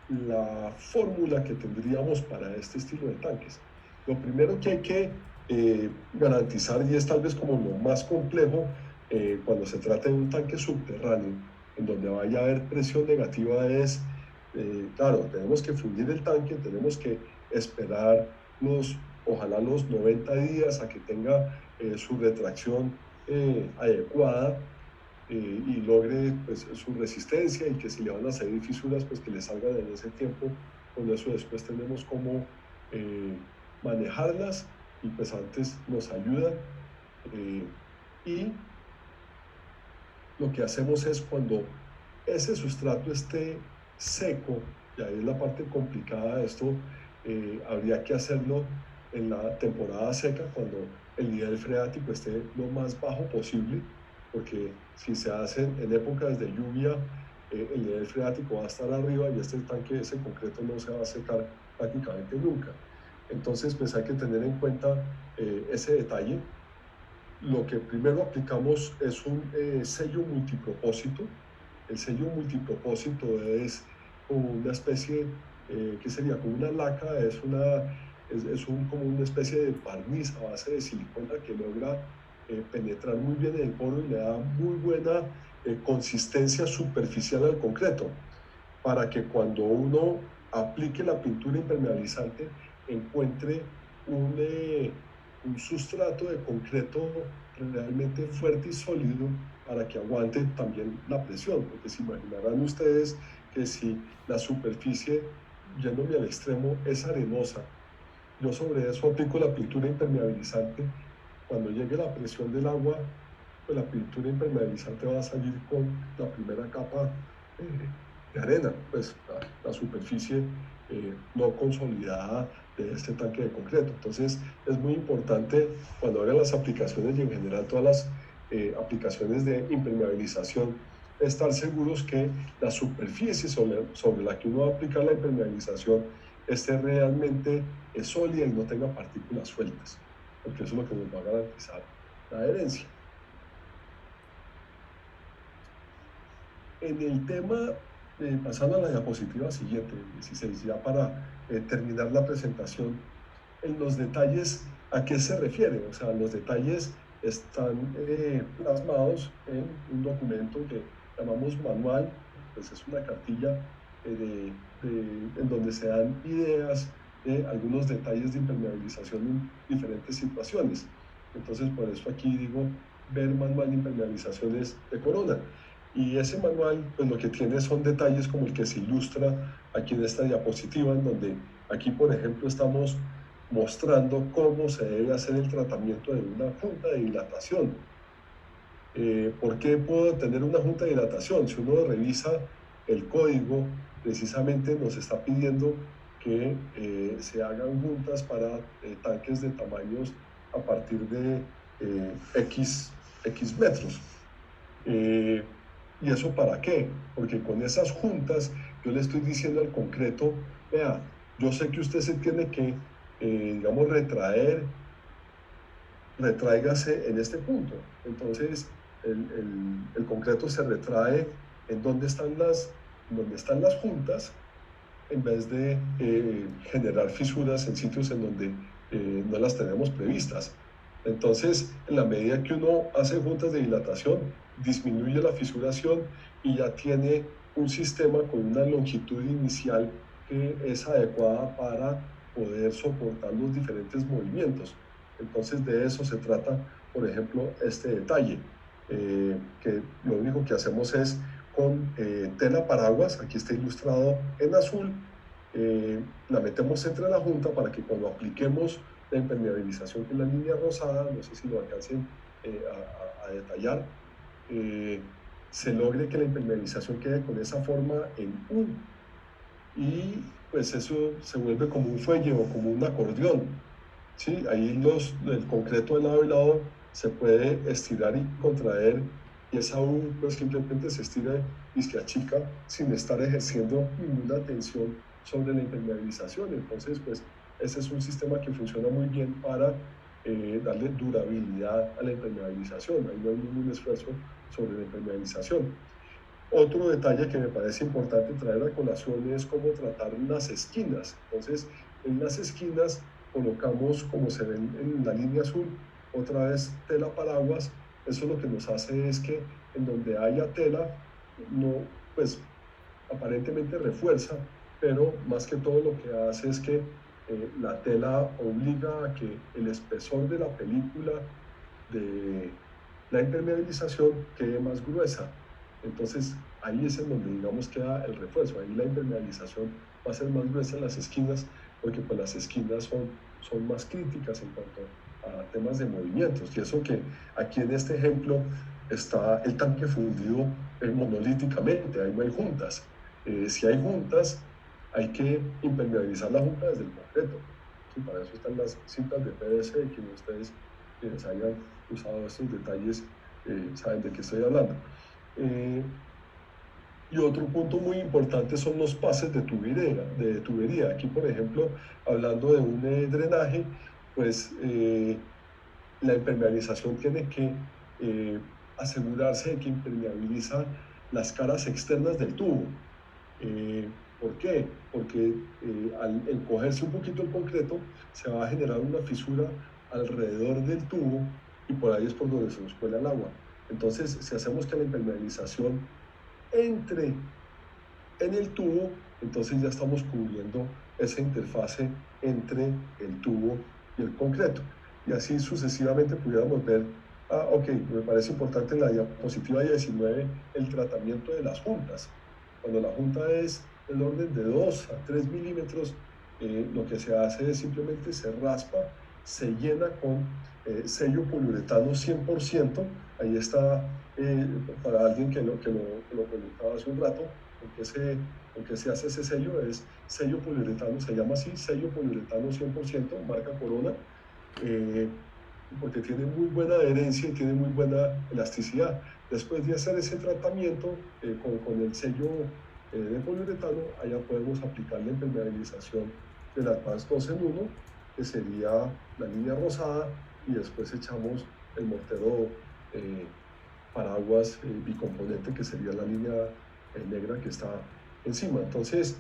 la fórmula que tendríamos para este estilo de tanques? Lo primero que hay que garantizar, y es tal vez como lo más complejo cuando se trata de un tanque subterráneo, en donde vaya a haber presión negativa, es, claro, tenemos que fundir el tanque, tenemos que esperar ojalá los 90 días a que tenga su retracción adecuada, y logre pues, su resistencia, y que si le van a salir fisuras, pues que le salgan en ese tiempo. Con eso después tenemos cómo manejarlas, y pues antes nos ayudan. Y lo que hacemos es, cuando ese sustrato esté seco, y ahí es la parte complicada de esto, habría que hacerlo en la temporada seca, cuando el nivel freático esté lo más bajo posible, porque si se hacen en épocas de lluvia, el nivel freático va a estar arriba, y este tanque, ese concreto, no se va a secar prácticamente nunca. Entonces, pues hay que tener en cuenta ese detalle. Lo que primero aplicamos es un sello multipropósito. El sello multipropósito es como una especie, que sería como una laca, como una especie de barniz a base de silicona, que logra penetrar muy bien en el poro y le da muy buena consistencia superficial al concreto, para que cuando uno aplique la pintura impermeabilizante encuentre un sustrato de concreto realmente fuerte y sólido, para que aguante también la presión, porque se imaginarán ustedes que si la superficie, yéndome al extremo, es arenosa, yo sobre eso aplico la pintura impermeabilizante, cuando llegue la presión del agua, pues la pintura impermeabilizante va a salir con la primera capa de arena, pues la superficie no consolidada de este tanque de concreto. Entonces es muy importante, cuando hagan las aplicaciones, y en general todas las aplicaciones de impermeabilización, estar seguros que la superficie sobre la que uno va a aplicar la impermeabilización esté realmente sólida y no tenga partículas sueltas, porque eso es lo que nos va a garantizar la adherencia. En el tema, pasando a la diapositiva siguiente, 16, ya para terminar la presentación, en los detalles, ¿a qué se refiere? O sea, los detalles están plasmados en un documento que llamamos manual, pues es una cartilla en donde se dan ideas de algunos detalles de impermeabilización en diferentes situaciones. Entonces, por eso aquí digo, ver manual de impermeabilizaciones de Corona. Y ese manual, pues lo que tiene son detalles como el que se ilustra aquí en esta diapositiva, en donde aquí, por ejemplo, estamos mostrando cómo se debe hacer el tratamiento de una junta de dilatación. ¿Por qué puedo tener una junta de dilatación? Si uno revisa el código, precisamente nos está pidiendo que se hagan juntas para tanques de tamaños a partir de X metros. ¿Y eso para qué? Porque con esas juntas yo le estoy diciendo al concreto, vea, yo sé que usted se tiene que, digamos, retráigase en este punto. Entonces, el concreto se retrae en donde están las juntas, en vez de generar fisuras en sitios en donde no las tenemos previstas. Entonces, en la medida que uno hace juntas de dilatación, disminuye la fisuración, y ya tiene un sistema con una longitud inicial que es adecuada para poder soportar los diferentes movimientos. Entonces, de eso se trata, por ejemplo, este detalle, que lo único que hacemos es con tela paraguas, aquí está ilustrado en azul, la metemos entre la junta para que cuando apliquemos la impermeabilización, que es la línea rosada, no sé si lo alcancen a detallar, se logre que la impermeabilización quede con esa forma en U, y pues eso se vuelve como un fuelle o como un acordeón, ¿sí? Ahí el concreto de lado y lado se puede estirar y contraer, y esa U pues simplemente se estira y se achica sin estar ejerciendo ninguna tensión sobre la impermeabilización. Entonces pues ese es un sistema que funciona muy bien para darle durabilidad a la impermeabilización. Ahí no hay ningún esfuerzo sobre la impermeabilización. Otro detalle que me parece importante traer a colación es cómo tratar las esquinas. Entonces, en las esquinas colocamos, como se ven en la línea azul, otra vez tela paraguas. Eso lo que nos hace es que en donde haya tela, no, pues aparentemente refuerza, pero más que todo lo que hace es que la tela obliga a que el espesor de la película de la impermeabilización quede más gruesa. Entonces ahí es en donde digamos queda el refuerzo, ahí la impermeabilización va a ser más gruesa en las esquinas, porque pues las esquinas son más críticas en cuanto a temas de movimientos, y eso que aquí en este ejemplo está el tanque fundido monolíticamente, ahí no hay juntas. Si hay juntas, hay que impermeabilizar la junta desde el concreto. Sí, para eso están las cintas de PVC, que ustedes quienes hayan usado estos detalles saben de qué estoy hablando. Y otro punto muy importante son los pases de tubería. Aquí, por ejemplo, hablando de un drenaje, pues la impermeabilización tiene que asegurarse de que impermeabiliza las caras externas del tubo. ¿Por qué? Porque al encogerse un poquito el concreto, se va a generar una fisura alrededor del tubo y por ahí es por donde se nos cuela el agua. Entonces, si hacemos que la impermeabilización entre en el tubo, entonces ya estamos cubriendo esa interfase entre el tubo y el concreto. Y así sucesivamente pudiéramos ver, ok, me parece importante en la diapositiva 19 el tratamiento de las juntas. Cuando la junta es del orden de 2 a 3 milímetros, lo que se hace es simplemente se raspa, se llena con sello poliuretano 100%. Ahí está, para alguien que lo comentaba hace un rato, ¿con qué se hace ese sello? Es sello poliuretano, se llama así, sello poliuretano 100%, marca Corona, porque tiene muy buena adherencia y tiene muy buena elasticidad. Después de hacer ese tratamiento con el sello de poliuretano, allá podemos aplicar la impermeabilización del Advanced 2 en 1, que sería la línea rosada, y después echamos el mortero paraguas bicomponente, que sería la línea negra que está encima. Entonces,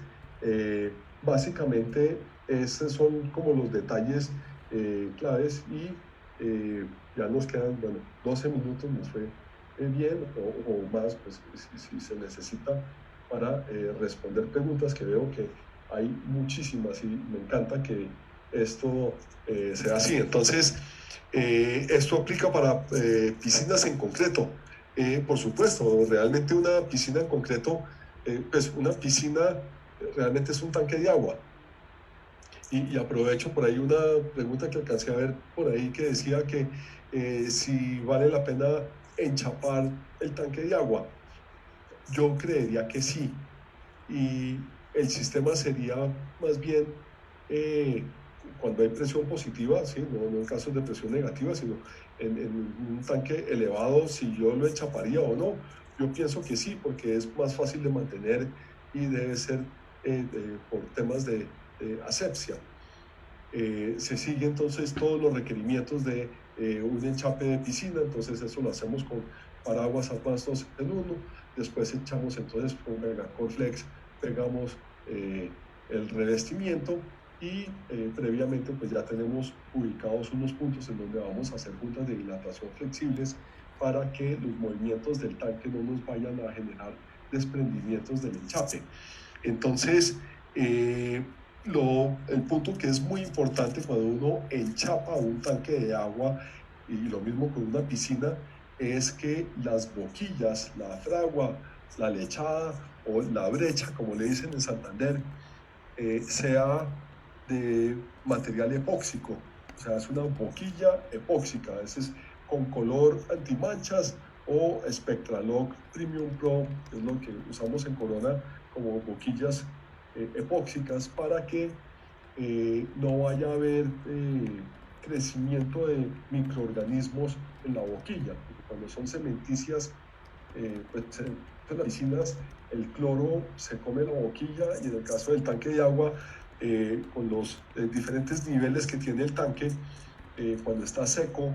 básicamente, esos son como los detalles claves, y ya nos quedan, bueno, 12 minutos, nos fue bien, o más, pues si se necesita, para responder preguntas, que veo que hay muchísimas y me encanta que esto sea así. Entonces, esto aplica para piscinas en concreto. Por supuesto, realmente una piscina en concreto, pues una piscina realmente es un tanque de agua. Y aprovecho por ahí una pregunta que alcancé a ver por ahí, que decía que si vale la pena enchapar el tanque de agua. Yo creería que sí. Y el sistema sería más bien cuando hay presión positiva, ¿sí? No en casos de presión negativa, sino en un tanque elevado, si yo lo enchaparía o no. Yo pienso que sí, porque es más fácil de mantener y debe ser por temas de asepsia. Se sigue entonces todos los requerimientos de un enchape de piscina, entonces eso lo hacemos con paraguas Advanced 2 en 1, después echamos entonces con Megacore Flex, pegamos el revestimiento, y previamente pues ya tenemos ubicados unos puntos en donde vamos a hacer juntas de dilatación flexibles para que los movimientos del tanque no nos vayan a generar desprendimientos del enchape. Entonces, el punto que es muy importante cuando uno enchapa un tanque de agua, y lo mismo con una piscina, es que las boquillas, la fragua, la lechada o la brecha, como le dicen en Santander, sea de material epóxico. O sea, es una boquilla epóxica, a veces con color antimanchas, o Spectralock Premium Pro, que es lo que usamos en Corona como boquillas epóxicas para que no vaya a haber crecimiento de microorganismos en la boquilla, porque cuando son cementicias, pues en las piscinas el cloro se come la boquilla, y en el caso del tanque de agua, con los diferentes niveles que tiene el tanque, cuando está seco,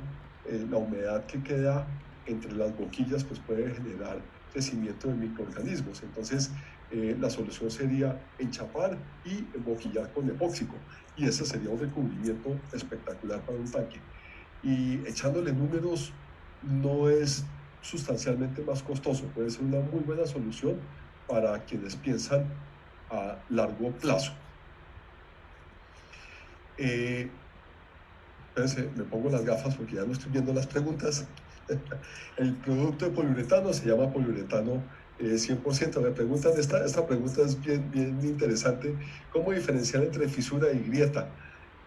la humedad que queda entre las boquillas pues puede generar crecimiento de microorganismos. Entonces la solución sería enchapar y emboquillar con epóxico, y ese sería un recubrimiento espectacular para un tanque, y echándole números no es sustancialmente más costoso, puede ser una muy buena solución para quienes piensan a largo plazo. Me pongo las gafas porque ya no estoy viendo las preguntas. El producto de poliuretano se llama poliuretano 100%. Me preguntan, esta pregunta es bien interesante: ¿cómo diferenciar entre fisura y grieta?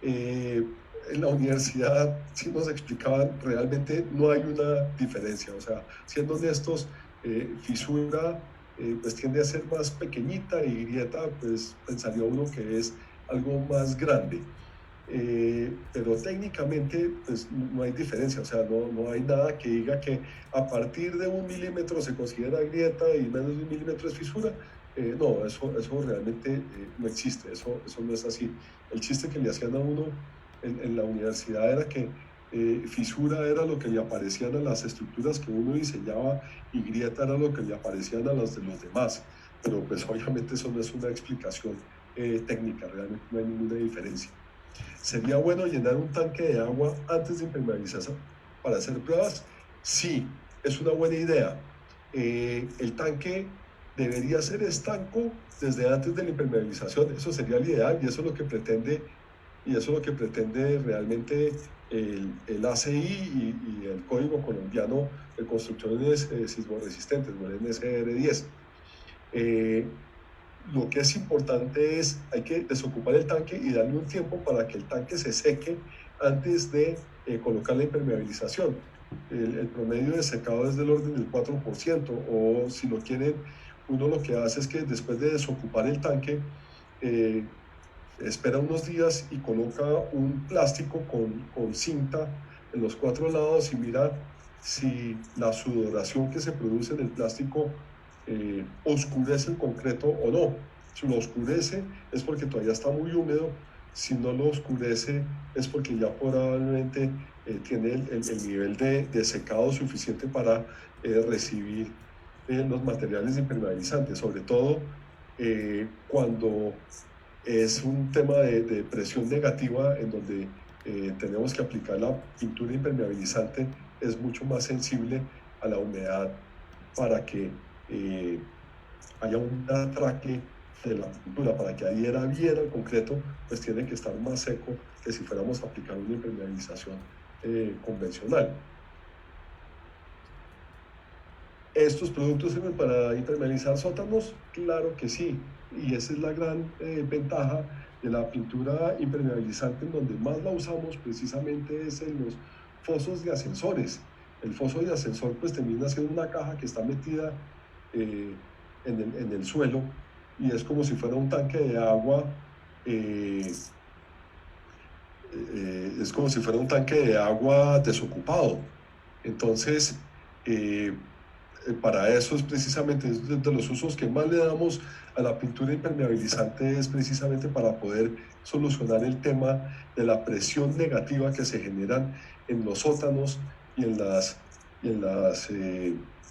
En la universidad sí nos explicaban, realmente no hay una diferencia, o sea, siendo honestos, fisura pues tiende a ser más pequeñita, y grieta pues pensaría uno que es algo más grande. Pero técnicamente pues no hay diferencia, o sea, no hay nada que diga que a partir de 1 milímetro se considera grieta y menos de 1 milímetro es fisura. No, eso realmente no existe, eso no es así. El chiste que le hacían a uno en la universidad era que fisura era lo que le aparecían a las estructuras que uno diseñaba, y grieta era lo que le aparecían a las de los demás, pero pues obviamente eso no es una explicación técnica, realmente no hay ninguna diferencia. ¿Sería bueno llenar un tanque de agua antes de impermeabilizarse para hacer pruebas? Sí, es una buena idea. El tanque debería ser estanco desde antes de la impermeabilización, eso sería el ideal, y eso es lo que pretende realmente el ACI y el Código Colombiano de Construcciones Sismoresistentes, o el NSR10. Lo que es importante es, hay que desocupar el tanque y darle un tiempo para que el tanque se seque antes de colocar la impermeabilización. El promedio de secado es del orden del 4%, o si lo quieren, uno lo que hace es que después de desocupar el tanque, espera unos días y coloca un plástico con cinta en los 4 lados, y mira si la sudoración que se produce en el plástico oscurece el concreto o no. Si lo oscurece es porque todavía está muy húmedo, si no lo oscurece es porque ya probablemente tiene el nivel de secado suficiente para recibir los materiales impermeabilizantes, sobre todo cuando es un tema de presión negativa, en donde tenemos que aplicar la pintura impermeabilizante, es mucho más sensible a la humedad para que haya un atraque de la pintura, para que adhiera bien al concreto, pues tiene que estar más seco que si fuéramos a aplicar una impermeabilización convencional. ¿Estos productos sirven para impermeabilizar sótanos? Claro que sí, y esa es la gran ventaja de la pintura impermeabilizante, en donde más la usamos precisamente es en los fosos de ascensores. El foso de ascensor pues termina siendo una caja que está metida en el suelo, y es como si fuera un tanque de agua, es como si fuera un tanque de agua desocupado. Entonces, para eso es precisamente de los usos que más le damos a la pintura impermeabilizante, es precisamente para poder solucionar el tema de la presión negativa que se generan en los sótanos y en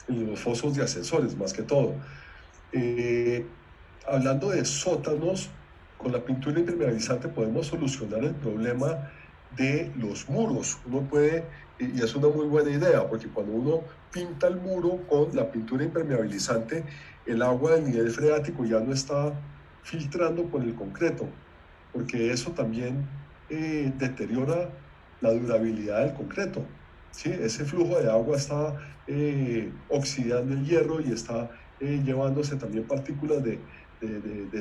los fosos de ascensores, más que todo. Hablando de sótanos, con la pintura impermeabilizante podemos solucionar el problema de los muros. Uno puede, y es una muy buena idea, porque cuando uno pinta el muro con la pintura impermeabilizante, el agua del nivel freático ya no está filtrando por el concreto, porque eso también deteriora la durabilidad del concreto. ¿Sí? Ese flujo de agua está oxidando el hierro, y está llevándose también partículas de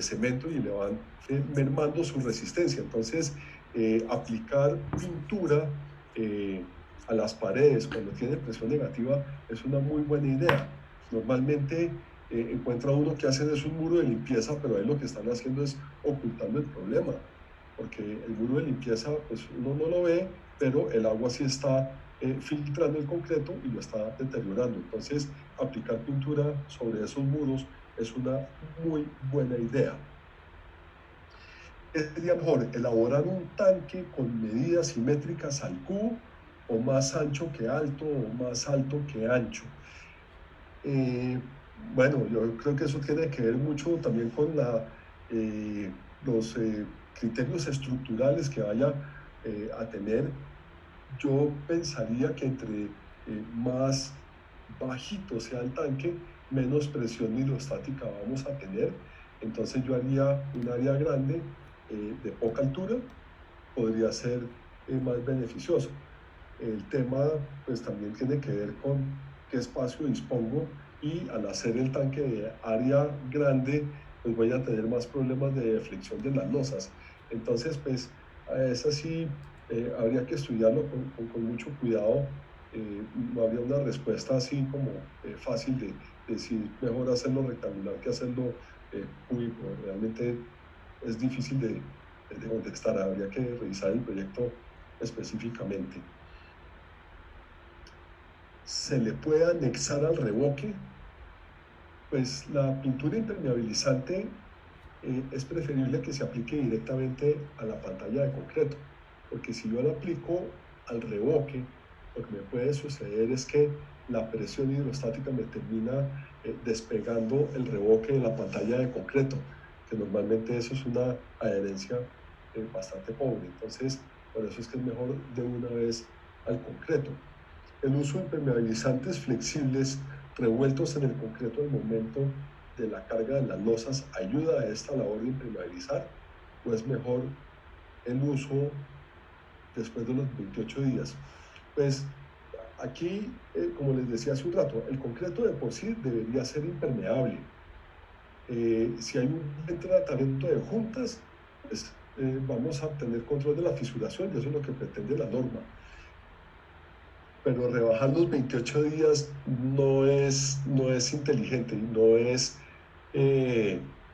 cemento, y le van mermando su resistencia. Entonces, aplicar pintura a las paredes cuando tiene presión negativa es una muy buena idea. Normalmente encuentra uno que hacen es un muro de limpieza, pero ahí lo que están haciendo es ocultando el problema, porque el muro de limpieza pues uno no lo ve, pero el agua sí está filtrando el concreto y lo está deteriorando. Entonces, aplicar pintura sobre esos muros es una muy buena idea. Sería mejor elaborar un tanque con medidas simétricas al cubo, o más ancho que alto, o más alto que ancho. Bueno, yo creo que eso tiene que ver mucho también con los criterios estructurales que vaya a tener. Yo pensaría que entre más bajito sea el tanque, menos presión hidrostática vamos a tener. Entonces yo haría un área grande de poca altura, podría ser más beneficioso. El tema pues también tiene que ver con qué espacio dispongo, y al hacer el tanque de área grande pues voy a tener más problemas de deflexión de las losas. Entonces pues es así, habría que estudiarlo con mucho cuidado. No habría una respuesta así como fácil de decir mejor hacerlo rectangular que hacerlo cúbico. Realmente es difícil de contestar, habría que revisar el proyecto específicamente. ¿Se le puede anexar al revoque? Pues la pintura impermeabilizante es preferible que se aplique directamente a la pantalla de concreto, porque si yo la aplico al revoque, lo que me puede suceder es que la presión hidrostática me termina despegando el revoque de la pantalla de concreto, que normalmente eso es una adherencia bastante pobre. Entonces, por eso es que es mejor de una vez al concreto. El uso de impermeabilizantes flexibles revueltos en el concreto al momento de la carga de las losas ayuda a esta labor de impermeabilizar, o es mejor el uso después de los 28 días. Pues aquí, como les decía hace un rato, el concreto de por sí debería ser impermeable. Si hay un buen tratamiento de juntas, pues vamos a obtener control de la fisuración, y eso es lo que pretende la norma. Pero rebajar los 28 días no es inteligente, y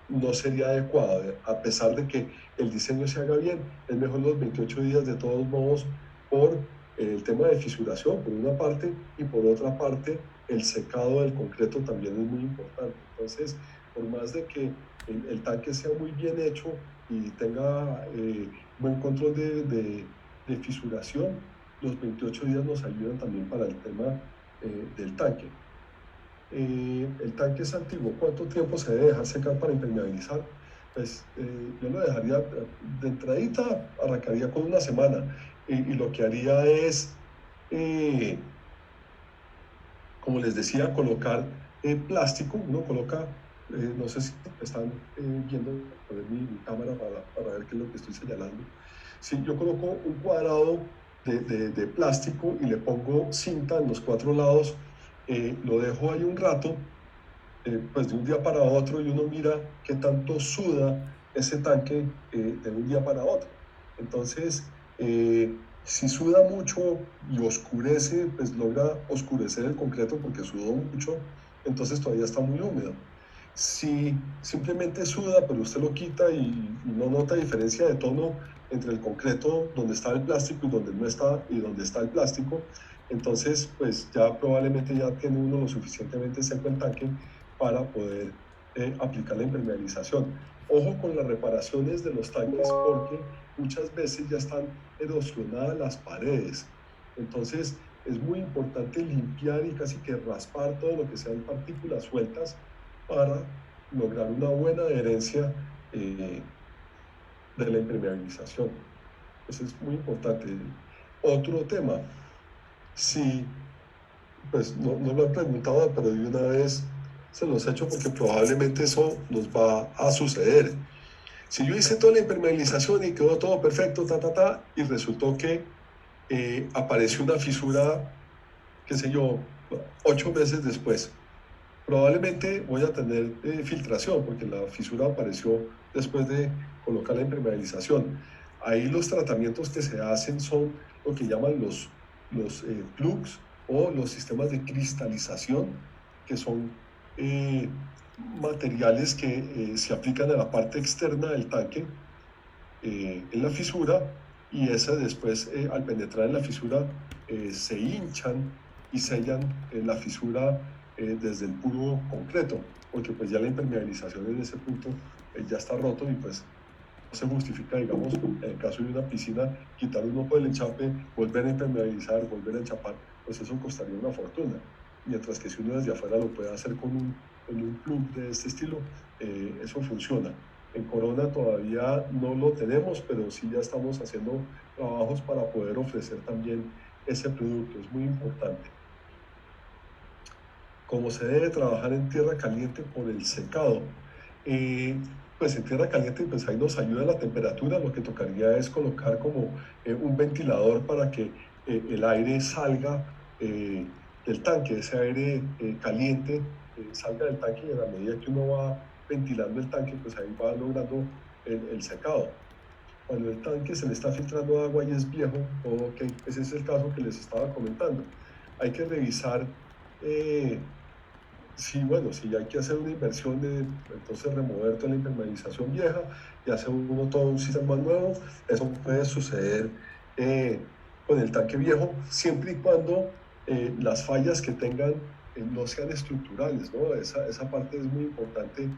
no sería adecuado. A pesar de que el diseño se haga bien, es mejor los 28 días de todos modos, por el tema de fisuración por una parte, y por otra parte el secado del concreto también es muy importante. Entonces, por más de que el tanque sea muy bien hecho y tenga buen control de fisuración, los 28 días nos ayudan también para el tema del tanque. El tanque es antiguo. ¿Cuánto tiempo se debe dejar secar para impermeabilizar? Pues yo lo dejaría de entradita, arrancaría con una semana, y lo que haría es, como les decía, colocar plástico. Uno coloca, no sé si están viendo mi cámara para ver qué es lo que estoy señalando. Si yo coloco un cuadrado de plástico y le pongo cinta en los 4 lados, lo dejo ahí un rato, pues de un día para otro, y uno mira qué tanto suda ese tanque de un día para otro. Entonces, si suda mucho y oscurece, pues logra oscurecer el concreto porque sudó mucho, entonces todavía está muy húmedo. Si simplemente suda, pero usted lo quita y no nota diferencia de tono entre el concreto donde está el plástico y donde no está, y donde está el plástico, entonces pues ya probablemente ya tiene uno lo suficientemente seco el tanque para poder aplicar la impermeabilización. Ojo con las reparaciones de los tanques, porque muchas veces ya están erosionadas las paredes. Entonces es muy importante limpiar y casi que raspar todo lo que sean partículas sueltas para lograr una buena adherencia de la impermeabilización. Eso es muy importante. Otro tema, si, pues no lo han preguntado, pero de una vez se los he hecho porque probablemente eso nos va a suceder. Si yo hice toda la impermeabilización y quedó todo perfecto, y resultó que apareció una fisura, qué sé yo, 8 meses después, probablemente voy a tener filtración, porque la fisura apareció después de colocar la impermeabilización. Ahí los tratamientos que se hacen son lo que llaman los plugs, o los sistemas de cristalización, que son materiales que se aplican a la parte externa del tanque, en la fisura, y esa después, al penetrar en la fisura, se hinchan y sellan la fisura desde el puro concreto, porque pues ya la impermeabilización en ese punto ya está roto y pues no se justifica, digamos, en el caso de una piscina, quitar un ojo del enchape, volver a impermeabilizar, volver a enchapar, pues eso costaría una fortuna. Mientras que si uno desde afuera lo puede hacer con un plug de este estilo, eso funciona. En Corona todavía no lo tenemos, pero sí ya estamos haciendo trabajos para poder ofrecer también ese producto. Es muy importante. Como se debe trabajar en tierra caliente por el secado. Pues en tierra caliente, pues ahí nos ayuda la temperatura. Lo que tocaría es colocar como un ventilador para que el aire salga del tanque, ese aire caliente salga del tanque, y a la medida que uno va ventilando el tanque, pues ahí va logrando el secado. Cuando el tanque se le está filtrando agua y es viejo, ok, ese es el caso que les estaba comentando. Hay que revisar sí, bueno, si hay que hacer una inversión de entonces remover toda la impermeabilización vieja y hacer uno todo un sistema nuevo. Eso puede suceder eh, con el tanque viejo, siempre y cuando las fallas que tengan no sean estructurales, ¿no? Esa parte es muy importante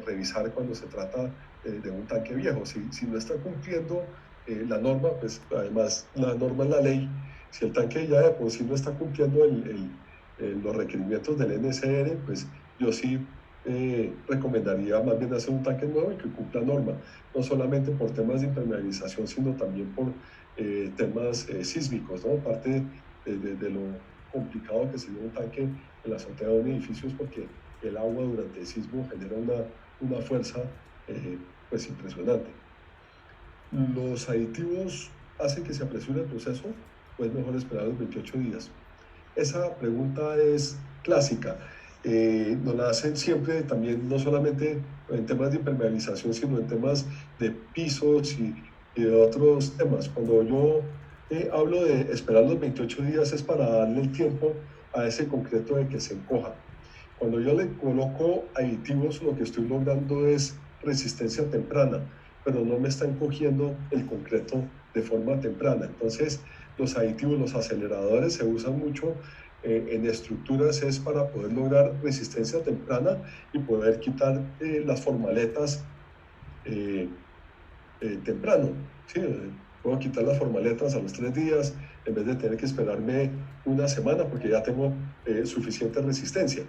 revisar cuando se trata de un tanque viejo. Si no está cumpliendo la norma, pues además la norma es la ley. Si el tanque ya de por sí no está cumpliendo los requerimientos del NSR, pues yo sí recomendaría más bien hacer un tanque nuevo y que cumpla norma, no solamente por temas de impermeabilización, sino también por temas sísmicos, ¿no? Parte de lo complicado que sería un tanque en la azotea de un edificio, es porque el agua durante el sismo genera una fuerza pues impresionante. ¿Los aditivos hacen que se apresure el proceso? Pues mejor esperar los 28 días. Esa pregunta es clásica. Nos la hacen siempre también, no solamente en temas de impermeabilización, sino en temas de pisos y de otros temas. Cuando yo hablo de esperar los 28 días es para darle el tiempo a ese concreto de que se encoja. Cuando yo le coloco aditivos, lo que estoy logrando es resistencia temprana, pero no me está encogiendo el concreto de forma temprana. Entonces, los aditivos, los aceleradores se usan mucho en estructuras, es para poder lograr resistencia temprana y poder quitar las formaletas temprano. ¿Sí? Puedo quitar las formaletas a los 3 días en vez de tener que esperarme una semana porque ya tengo suficiente resistencia.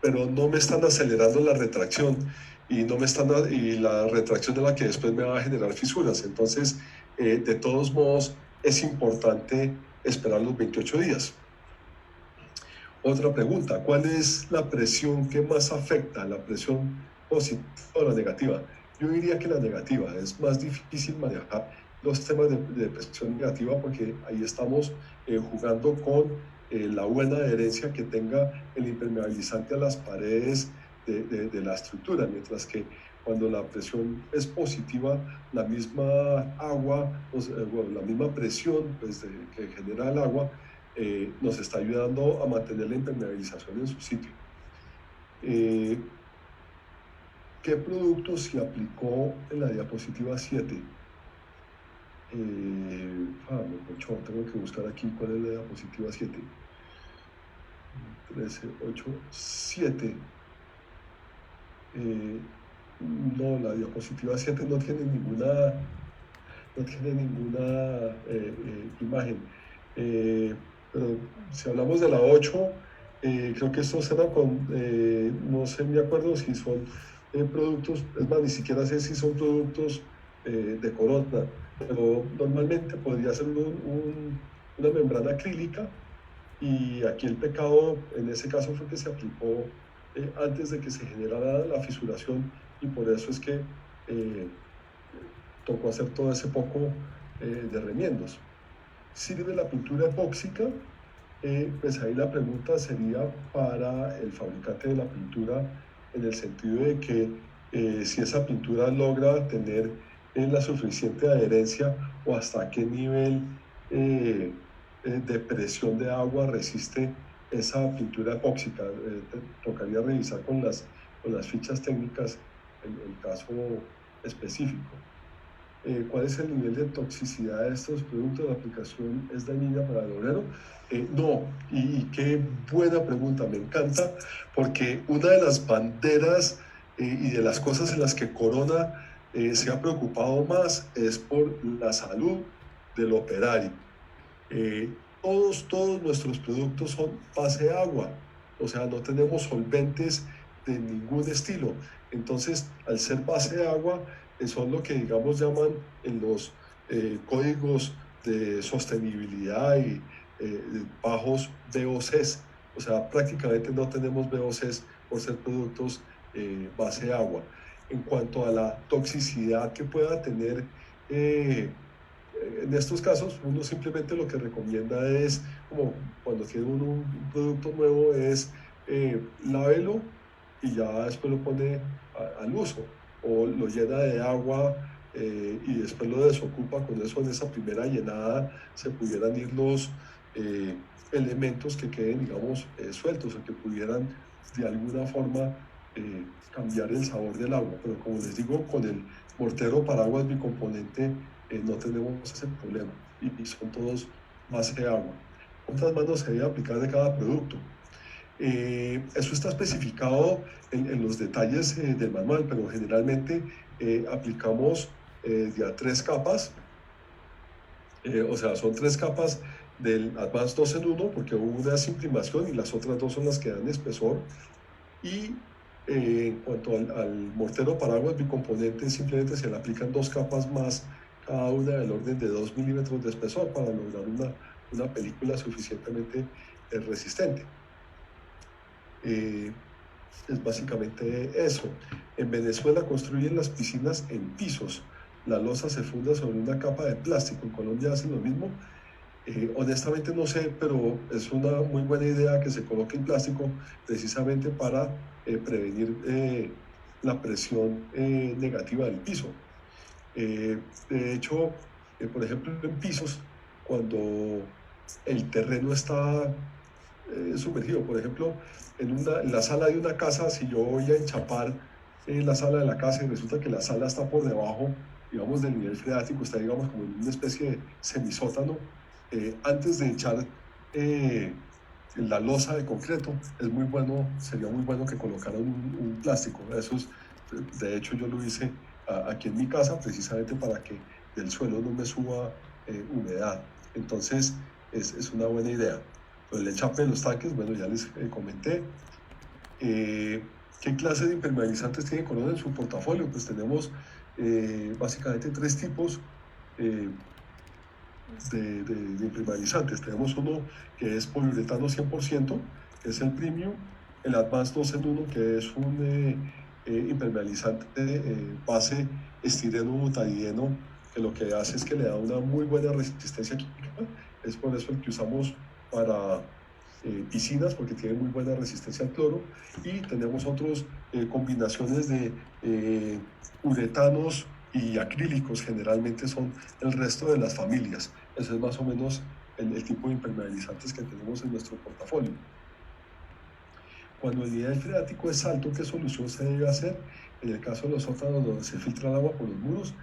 Pero no me están acelerando la retracción y, y la retracción es la que después me va a generar fisuras. Entonces, de todos modos, es importante esperar los 28 días. Otra pregunta, ¿cuál es la presión que más afecta? ¿La presión positiva o la negativa? Yo diría que la negativa. Es más difícil manejar los temas de presión negativa porque ahí estamos jugando con la buena adherencia que tenga el impermeabilizante a las paredes de la estructura, mientras que cuando la presión es positiva, la misma agua, bueno, la misma presión pues, que genera el agua, nos está ayudando a mantener la impermeabilización en su sitio. ¿Qué producto se aplicó en la diapositiva 7? Tengo que buscar aquí cuál es la diapositiva 7. 13, 8, 7. No, la diapositiva 7 no tiene ninguna imagen. Pero si hablamos de la 8, creo que estos eran con, no sé, me acuerdo si son productos, es más, ni siquiera sé si son productos de Corona, pero normalmente podría ser una membrana acrílica, y aquí el pecado en ese caso fue que se aplicó antes de que se generara la fisuración, y por eso es que tocó hacer todo ese poco de remiendos. ¿Sirve la pintura epóxica? Pues ahí la pregunta sería para el fabricante de la pintura, en el sentido de que si esa pintura logra tener la suficiente adherencia, o hasta qué nivel de presión de agua resiste esa pintura epóxica. Tocaría revisar con las fichas técnicas el caso específico. ¿Cuál es el nivel de toxicidad de estos productos? ¿La aplicación es dañina para el obrero? No, y qué buena pregunta, me encanta, porque una de las banderas y de las cosas en las que Corona se ha preocupado más es por la salud del operario. Todos nuestros productos son base agua, o sea, no tenemos solventes de ningún estilo. Entonces, al ser base de agua, son lo que digamos llaman en los códigos de sostenibilidad y bajos VOCs. O sea, prácticamente no tenemos VOCs por ser productos base de agua. En cuanto a la toxicidad que pueda tener en estos casos, uno simplemente lo que recomienda es, como cuando tiene uno un producto nuevo, es lávelo y ya después lo pone al uso, o lo llena de agua y después lo desocupa. Con eso, en esa primera llenada, se pudieran ir los elementos que queden, digamos, sueltos, o que pudieran de alguna forma cambiar el sabor del agua. Pero como les digo, con el mortero paraguas bicomponente no tenemos ese problema y son todos base de agua. ¿Cuántas manos se debe aplicar de cada producto? Eso está especificado en los detalles del manual, pero generalmente aplicamos de a 3 capas, o sea, son 3 capas del Advanced 2 en 1, porque una es imprimación y las otras 2 son las que dan espesor. Y en cuanto al mortero paraguas bicomponente, simplemente se le aplican 2 capas más, cada una del orden de 2 milímetros de espesor, para lograr una película suficientemente resistente. Es básicamente eso. En Venezuela construyen las piscinas en pisos. La losa se funda sobre una capa de plástico. En Colombia hacen lo mismo. Honestamente no sé, pero es una muy buena idea que se coloque el plástico precisamente para prevenir la presión negativa del piso. De hecho, por ejemplo, en pisos, cuando el terreno está sumergido, por ejemplo, en la sala de una casa, si yo voy a enchapar la sala de la casa y resulta que la sala está por debajo, digamos, del nivel freático, está, digamos, como en una especie de semisótano, antes de echar la losa de concreto, sería muy bueno que colocaran un plástico. Eso es, de hecho, yo lo hice aquí en mi casa, precisamente para que del suelo no me suba humedad. Entonces, es una buena idea. El enchape de los tanques, bueno, ya les comenté. ¿Qué clase de impermeabilizantes tiene Corona en su portafolio? Pues tenemos básicamente 3 tipos de impermeabilizantes. Tenemos uno que es poliuretano 100%, que es el Premium, el Advanced 2 en 1, que es un impermeabilizante base estireno butadieno, que lo que hace es que le da una muy buena resistencia química. Es por eso el que usamos para piscinas, porque tiene muy buena resistencia al cloro. Y tenemos otras combinaciones de uretanos y acrílicos, generalmente son el resto de las familias. Ese es más o menos el tipo de impermeabilizantes que tenemos en nuestro portafolio. Cuando el nivel freático es alto, ¿qué solución se debe hacer? En el caso de los sótanos donde se filtra el agua por los muros,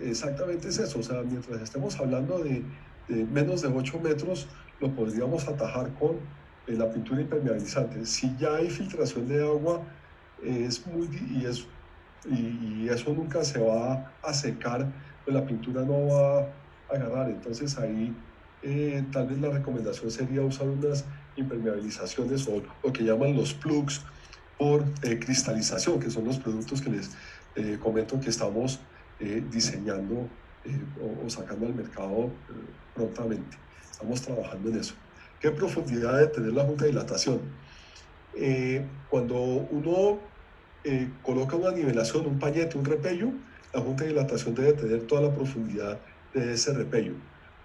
exactamente es eso. O sea, mientras estemos hablando de menos de 8 metros, lo podríamos atajar con la pintura impermeabilizante. Si ya hay filtración de agua, y eso nunca se va a secar, pues la pintura no va a agarrar. Entonces ahí tal vez la recomendación sería usar unas impermeabilizaciones, o lo que llaman los plugs por cristalización, que son los productos que les comento que estamos diseñando o sacando al mercado prontamente. Estamos trabajando en eso. ¿Qué profundidad debe tener la junta de dilatación? Cuando uno coloca una nivelación, un pañete, un repello, la junta de dilatación debe tener toda la profundidad de ese repello.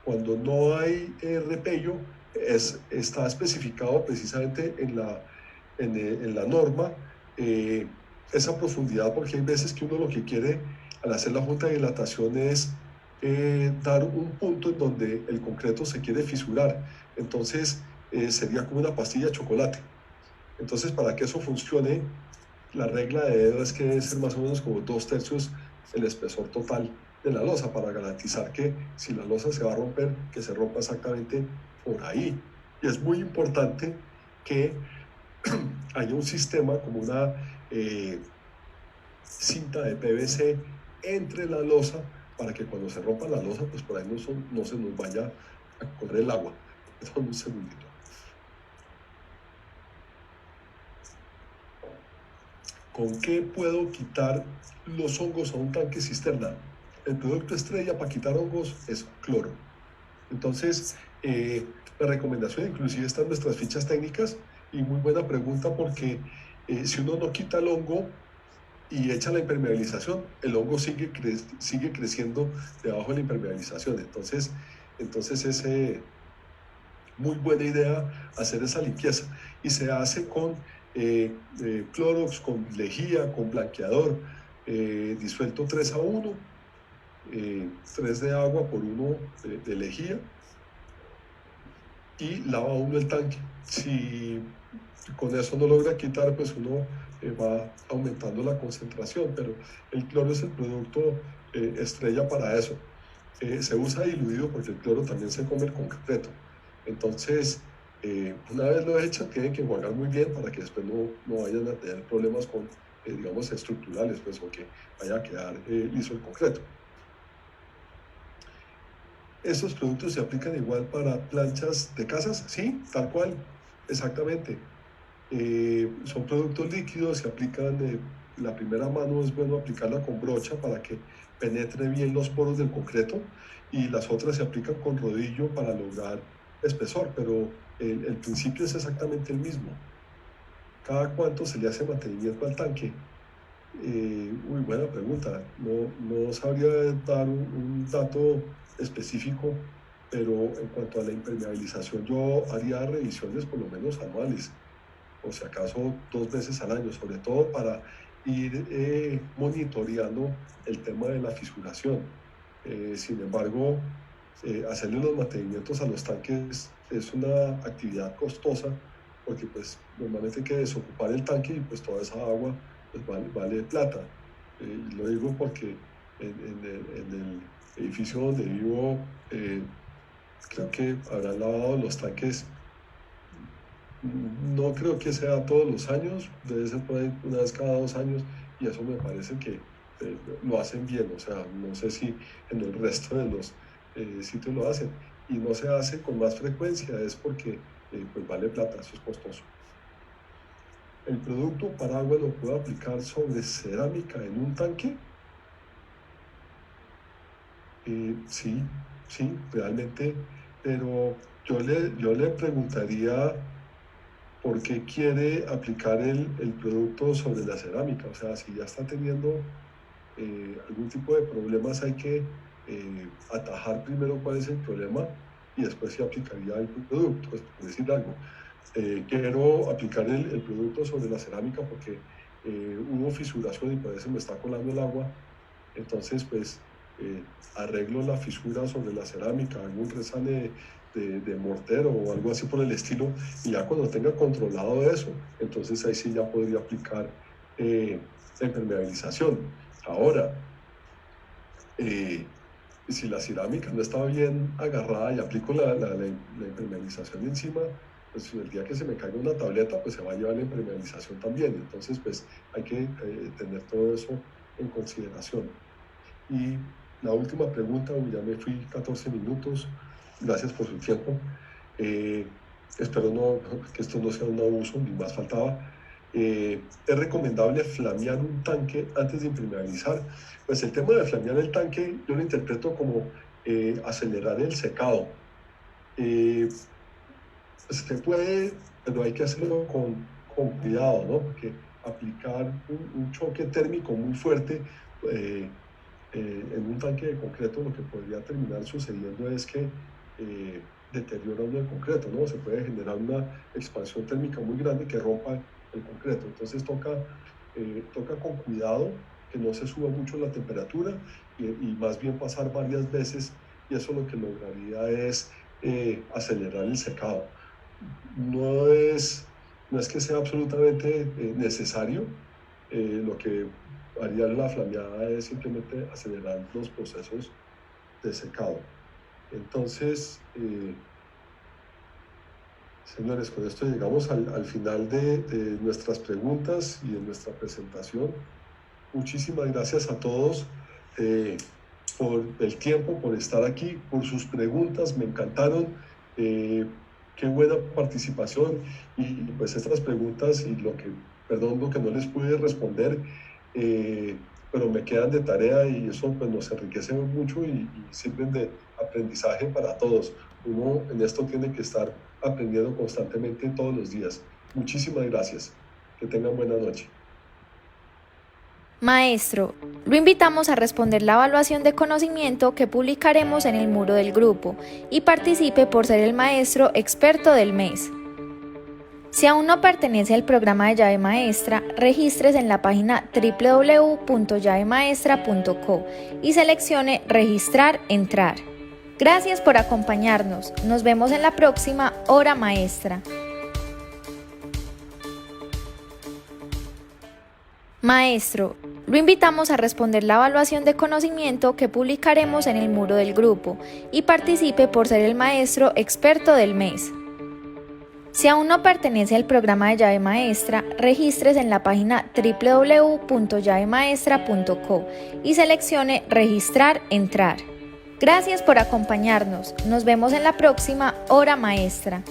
Cuando no hay repello, está especificado precisamente en la norma esa profundidad, porque hay veces que uno lo que quiere al hacer la junta de dilatación es dar un punto en donde el concreto se quiere fisurar. Entonces, sería como una pastilla de chocolate. Entonces, para que eso funcione, la regla de dedo es que debe ser más o menos como 2/3 el espesor total de la losa, para garantizar que si la losa se va a romper, que se rompa exactamente por ahí. Y es muy importante que haya un sistema como una cinta de PVC entre la losa, para que cuando se rompa la losa, pues por ahí no se nos vaya a correr el agua. Perdón, un segundito. ¿Con qué puedo quitar los hongos a un tanque cisterna? El producto estrella para quitar hongos es cloro. Entonces, la recomendación inclusive está en nuestras fichas técnicas, y muy buena pregunta, porque si uno no quita el hongo y echa la impermeabilización, el hongo sigue creciendo debajo de la impermeabilización. Entonces es muy buena idea hacer esa limpieza, y se hace con Clorox, con lejía, con blanqueador, disuelto 3:1, 3 de agua por 1 de lejía, y lava uno el tanque. Si con eso no logra quitar, pues uno va aumentando la concentración, pero el cloro es el producto estrella para eso. Se usa diluido porque el cloro también se come el concreto. Entonces, una vez lo hecho, tienen que enjuagar muy bien para que después no vayan a tener problemas con, digamos, estructurales, pues, o que vaya a quedar liso el concreto. ¿Estos productos se aplican igual para planchas de casas? Sí, tal cual, exactamente. Son productos líquidos, se aplican, la primera mano es bueno aplicarla con brocha para que penetre bien los poros del concreto, y las otras se aplican con rodillo para lograr espesor, pero el principio es exactamente el mismo. ¿Cada cuánto se le hace mantenimiento al tanque? Muy buena pregunta. No sabría dar un dato específico, pero en cuanto a la impermeabilización, yo haría revisiones por lo menos anuales, o si acaso 2 veces al año, sobre todo para ir monitoreando el tema de la fisuración. Sin embargo, hacerle los mantenimientos a los tanques es una actividad costosa, porque pues normalmente hay que desocupar el tanque, y pues toda esa agua pues vale plata. Y lo digo porque en el edificio donde vivo, creo que habrán lavado los tanques. No creo que sea todos los años, debe ser por ahí una vez cada 2 años, y eso me parece que lo hacen bien. O sea, no sé si en el resto de los sitios lo hacen, y no se hace con más frecuencia, es porque pues vale plata, eso es costoso. ¿El producto paraguas lo puedo aplicar sobre cerámica en un tanque? Sí, sí, realmente, pero yo le preguntaría por qué quiere aplicar el producto sobre la cerámica. O sea, si ya está teniendo algún tipo de problemas, hay que atajar primero cuál es el problema, y después se aplicaría el producto. Pues, por decir algo, quiero aplicar el producto sobre la cerámica porque hubo fisuración y por eso me está colando el agua. Entonces, pues, arreglo la fisura sobre la cerámica, hago un resane de mortero o algo así por el estilo, y ya cuando tenga controlado eso, entonces ahí sí ya podría aplicar la impermeabilización. Ahora, si la cerámica no está bien agarrada y aplico la impermeabilización encima, pues el día que se me caiga una tableta, pues se va a llevar la impermeabilización también. Entonces, pues hay que tener todo eso en consideración. Y la última pregunta, ya me fui 14 minutos, gracias por su tiempo. Espero que esto no sea un abuso, ni más faltaba. ¿Es recomendable flamear un tanque antes de impermeabilizar? Pues el tema de flamear el tanque yo lo interpreto como acelerar el secado. Se puede, pero hay que hacerlo con cuidado, ¿no? Porque aplicar un choque térmico muy fuerte en un tanque de concreto, lo que podría terminar sucediendo es que deteriora uno el concreto, ¿no? Se puede generar una expansión térmica muy grande que rompa el concreto. Entonces toca con cuidado que no se suba mucho la temperatura, y más bien pasar varias veces, y eso lo que lograría es acelerar el secado. no es que sea absolutamente necesario. Lo que haría la flameada es simplemente acelerar los procesos de secado. Entonces, señores, con esto llegamos al final de nuestras preguntas y de nuestra presentación. Muchísimas gracias a todos por el tiempo, por estar aquí, por sus preguntas, me encantaron. Qué buena participación y pues estas preguntas y perdón, lo que no les pude responder, pero me quedan de tarea y eso pues nos enriquece mucho y sirven de aprendizaje para todos. Uno en esto tiene que estar aprendiendo constantemente todos los días. Muchísimas gracias. Que tengan buena noche. Maestro, lo invitamos a responder la evaluación de conocimiento que publicaremos en el muro del grupo y participe por ser el maestro experto del mes. Si aún no pertenece al programa de Llave Maestra, regístrese en la página www.llavemaestra.co y seleccione Registrar, Entrar. Gracias por acompañarnos. Nos vemos en la próxima Hora Maestra. Maestro, lo invitamos a responder la evaluación de conocimiento que publicaremos en el muro del grupo y participe por ser el maestro experto del mes. Si aún no pertenece al programa de Llave Maestra, regístrese en la página www.llavemaestra.co y seleccione Registrar, Entrar. Gracias por acompañarnos. Nos vemos en la próxima Hora Maestra.